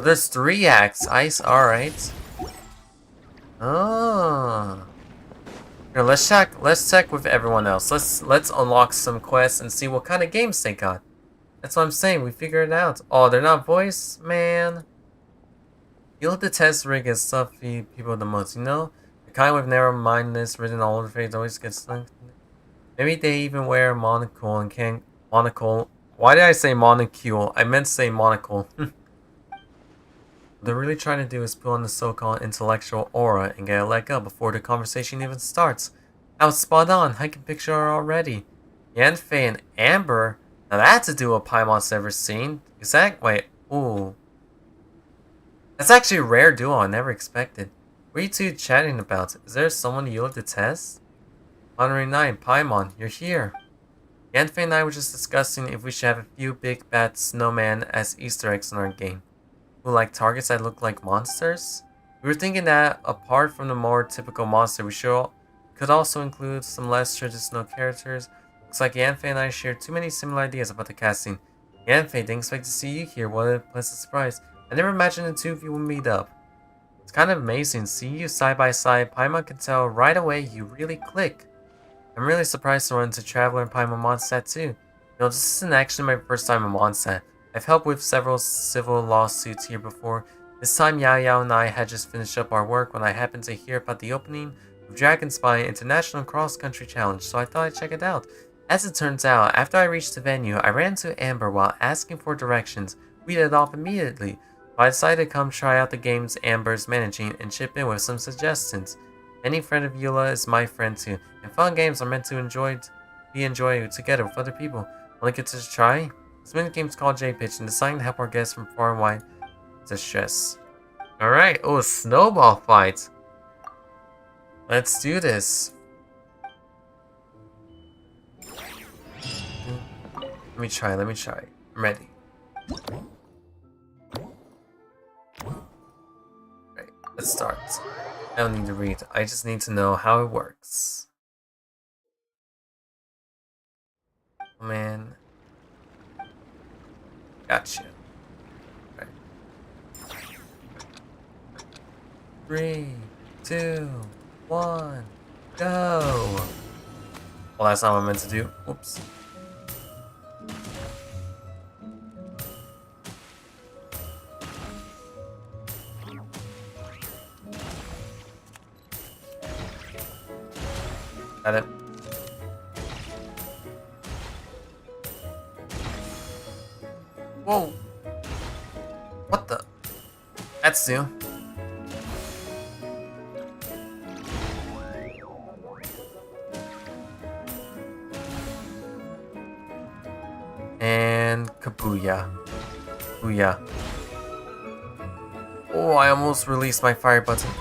There's 3 acts. Alright. Oh. Here, let's check with everyone else. Let's unlock some quests and see what kind of games they got. That's what I'm saying. We figured it out. Oh, they're not voice? Man. You'll detest rig and stuffy people the most, you know? The kind with narrow-mindedness written all over their face always gets sunk. Maybe they even wear a monocle and can't... Monocle? Why did I say monocule? I meant to say monocle. What they're really trying to do is put on the so-called intellectual aura and get a leg up before the conversation even starts. That was spot on. I can picture her already. Yanfei and Amber? Now that's a duo Paimon's ever seen. Wait, ooh. That's actually a rare duo I never expected. What are you two chatting about? Is there someone you'll detest? Honorary 9, Paimon, you're here. Yanfei and I were just discussing if we should have a few big bad snowmen as Easter eggs in our game. Who like targets that look like monsters? We were thinking that, apart from the more typical monster, we could also include some less traditional characters. Looks like Yanfei and I share too many similar ideas about the casting. Yanfei, didn't expect to see you here. What a pleasant surprise. I never imagined the two of you would meet up. It's kind of amazing. Seeing you side by side, Paimon can tell right away you really click. I'm really surprised to run into Traveler and Paimon Mondstadt too. You know, this isn't actually my first time in Mondstadt. I've helped with several civil lawsuits here before. This time Yao Yao and I had just finished up our work when I happened to hear about the opening of Dragon Spy International Cross Country Challenge, so I thought I'd check it out. As it turns out, after I reached the venue, I ran into Amber while asking for directions. We hit it off immediately. I decided to come try out the games Amber's managing and chip in with some suggestions. Any friend of Eula is my friend too, and fun games are meant to be enjoyed together with other people. Wanna get to try? This minigame's called J-Pitch and designed to help our guests from far and wide distress. Alright, oh, a snowball fight. Let's do this. Let me try. I'm ready. Right, let's start. I don't need to read. I just need to know how it works. Oh man. Gotcha. Right. 3, 2, 1, go! Well, that's not what I meant to do. Whoops. Got it. Whoa! What the? That's new. And Kabuya. Booyah. Oh, I almost released my fire button.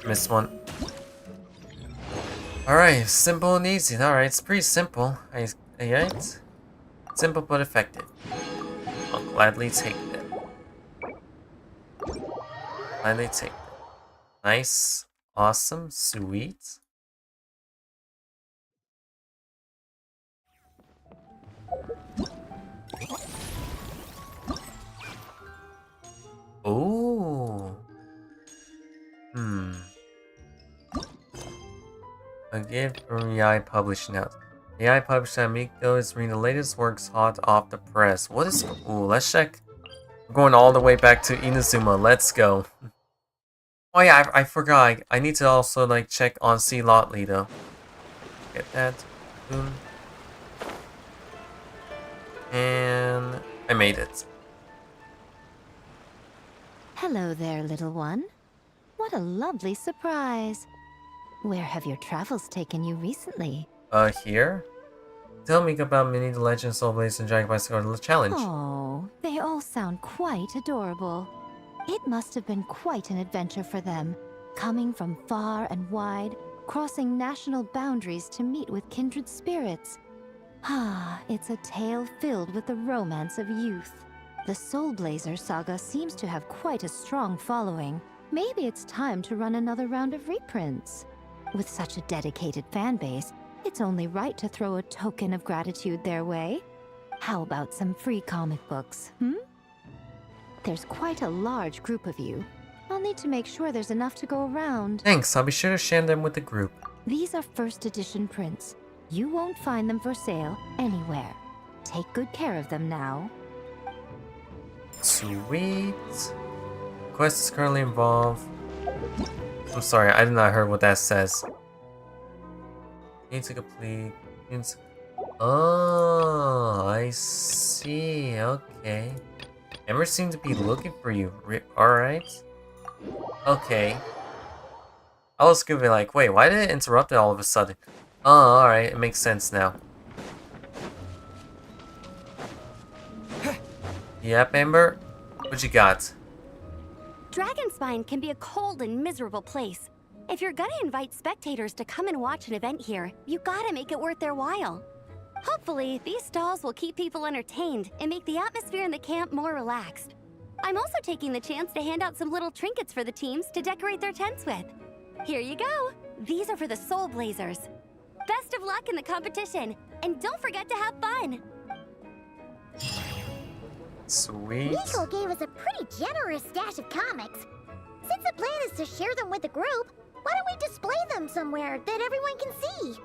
Missed one. Alright, simple and easy. Alright, it's pretty simple. Alright? Simple but effective. I'll gladly take them. And they take them. Nice, awesome, sweet. Ooh. A gift from AI Publishing House. AI Publishing Miko is reading the latest works hot off the press. What is... Ooh, let's check. We're going all the way back to Inazuma. Let's go. Oh yeah, I forgot. I need to also like check on C. Lotley though. Get that. Boom. And I made it. Hello there, little one. What a lovely surprise. Where have your travels taken you recently? Here? Tell me about Minnie the Legend, Soul Blaze, and Dragon Bicycle Challenge. Oh, they all sound quite adorable. It must have been quite an adventure for them, coming from far and wide, crossing national boundaries to meet with kindred spirits. Ah, it's a tale filled with the romance of youth. The Soul Blazer saga seems to have quite a strong following. Maybe it's time to run another round of reprints. With such a dedicated fan base, it's only right to throw a token of gratitude their way. How about some free comic books, There's quite a large group of you. I'll need to make sure there's enough to go around. Thanks, I'll be sure to share them with the group. These are first edition prints. You won't find them for sale anywhere. Take good care of them now. Sweet. Quest is currently involved. I'm sorry, I did not hear what that says. Need to complete. Oh, I see. Okay. Ember seemed to be looking for you. Alright. Okay. I was gonna be like, wait, why did it interrupt it all of a sudden? Oh, alright, it makes sense now. Yep, Ember. What you got? Dragonspine can be a cold and miserable place. If you're gonna invite spectators to come and watch an event here, you gotta make it worth their while. Hopefully, these stalls will keep people entertained and make the atmosphere in the camp more relaxed. I'm also taking the chance to hand out some little trinkets for the teams to decorate their tents with. Here you go. These are for the Soul Blazers. Best of luck in the competition, and don't forget to have fun. Sweet. Miko gave us a pretty generous stash of comics. Since the plan is to share them with the group, why don't we display them somewhere that everyone can see?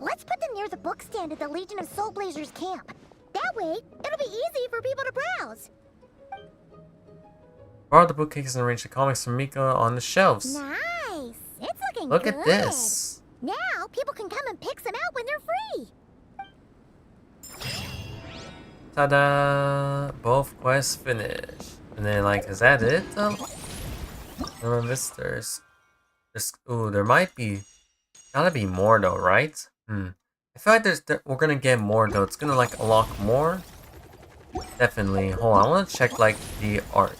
Let's put them near the book stand at the Legion of Soul Blazers camp. That way, it'll be easy for people to browse. Borrow the bookcase and arrange the comics from Miko on the shelves. Nice! It's looking Look good. at this. Now, people can come and pick some out when they're free. Ta-da! Both quests finished. And then, like, is that it though? No visitors. Ooh, there might be. Gotta be more though, right? I feel like we're gonna get more though. It's gonna like unlock more. Definitely. Hold on, I wanna check like the art.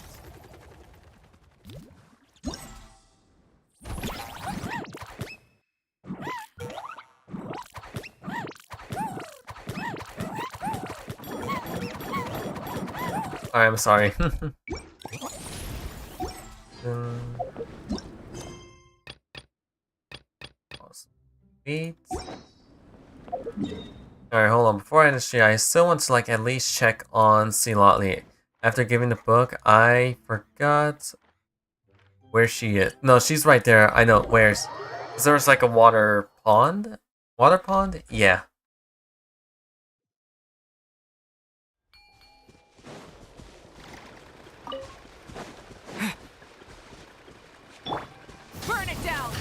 Alright, I'm sorry. Sweet. Alright, hold on. Before I end this stream, I still want to like at least check on C. Lotley. After giving the book, I forgot where she is. No, she's right there. I know. Where's? Is there like a water pond? Water pond? Yeah. Burn it down.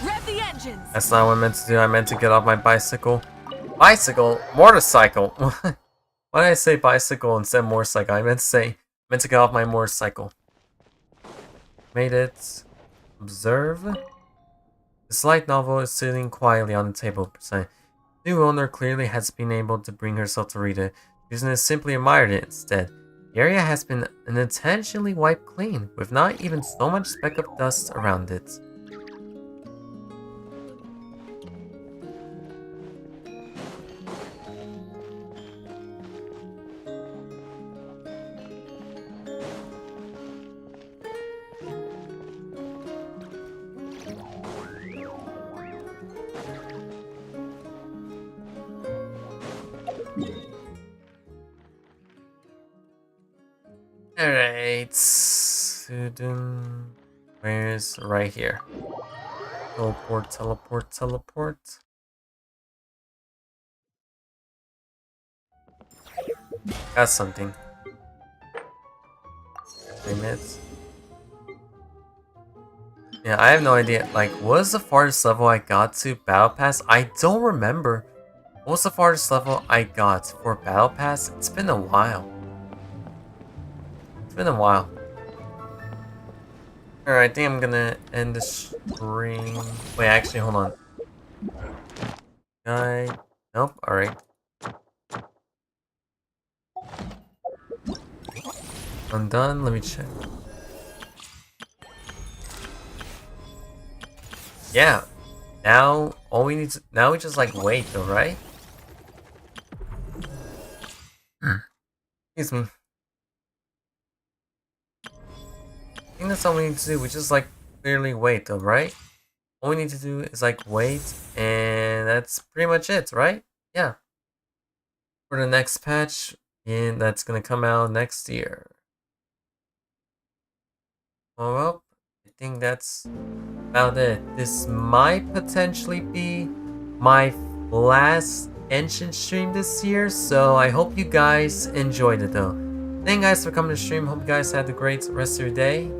Rev the engines. That's not what I meant to do. I meant to get off my bicycle. Bicycle? Motorcycle! Why did I say bicycle instead of motorcycle? I meant to get off my motorcycle. Made it. Observe. The slight novel is sitting quietly on the table. The new owner clearly has been able to bring herself to read it. Susan simply admired it instead. The area has been intentionally wiped clean, with not even so much speck of dust around it. Alright. Where's right here? Teleport, teleport, teleport. Got something. 3 minutes. Yeah, I have no idea. Like, what was the farthest level I got to Battle Pass? I don't remember. What was the farthest level I got for Battle Pass? It's been a while. It's been a while. Alright, I think I'm gonna end the stream. Wait, actually, hold on. Nope, alright. I'm done, let me check. Yeah. Now, all we need to... Now we just, like, wait, though, right? Excuse me. I think that's all we need to do. We just, like, clearly wait, though, right? All we need to do is, like, wait, and that's pretty much it, right? Yeah. For the next patch, and that's gonna come out next year. Well, I think that's about it. This might potentially be my last Genshin stream this year, so I hope you guys enjoyed it though. Thank you guys for coming to stream. Hope you guys had a great rest of your day.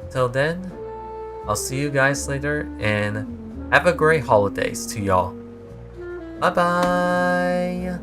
Until then, I'll see you guys later, and have a great holidays to y'all. Bye bye.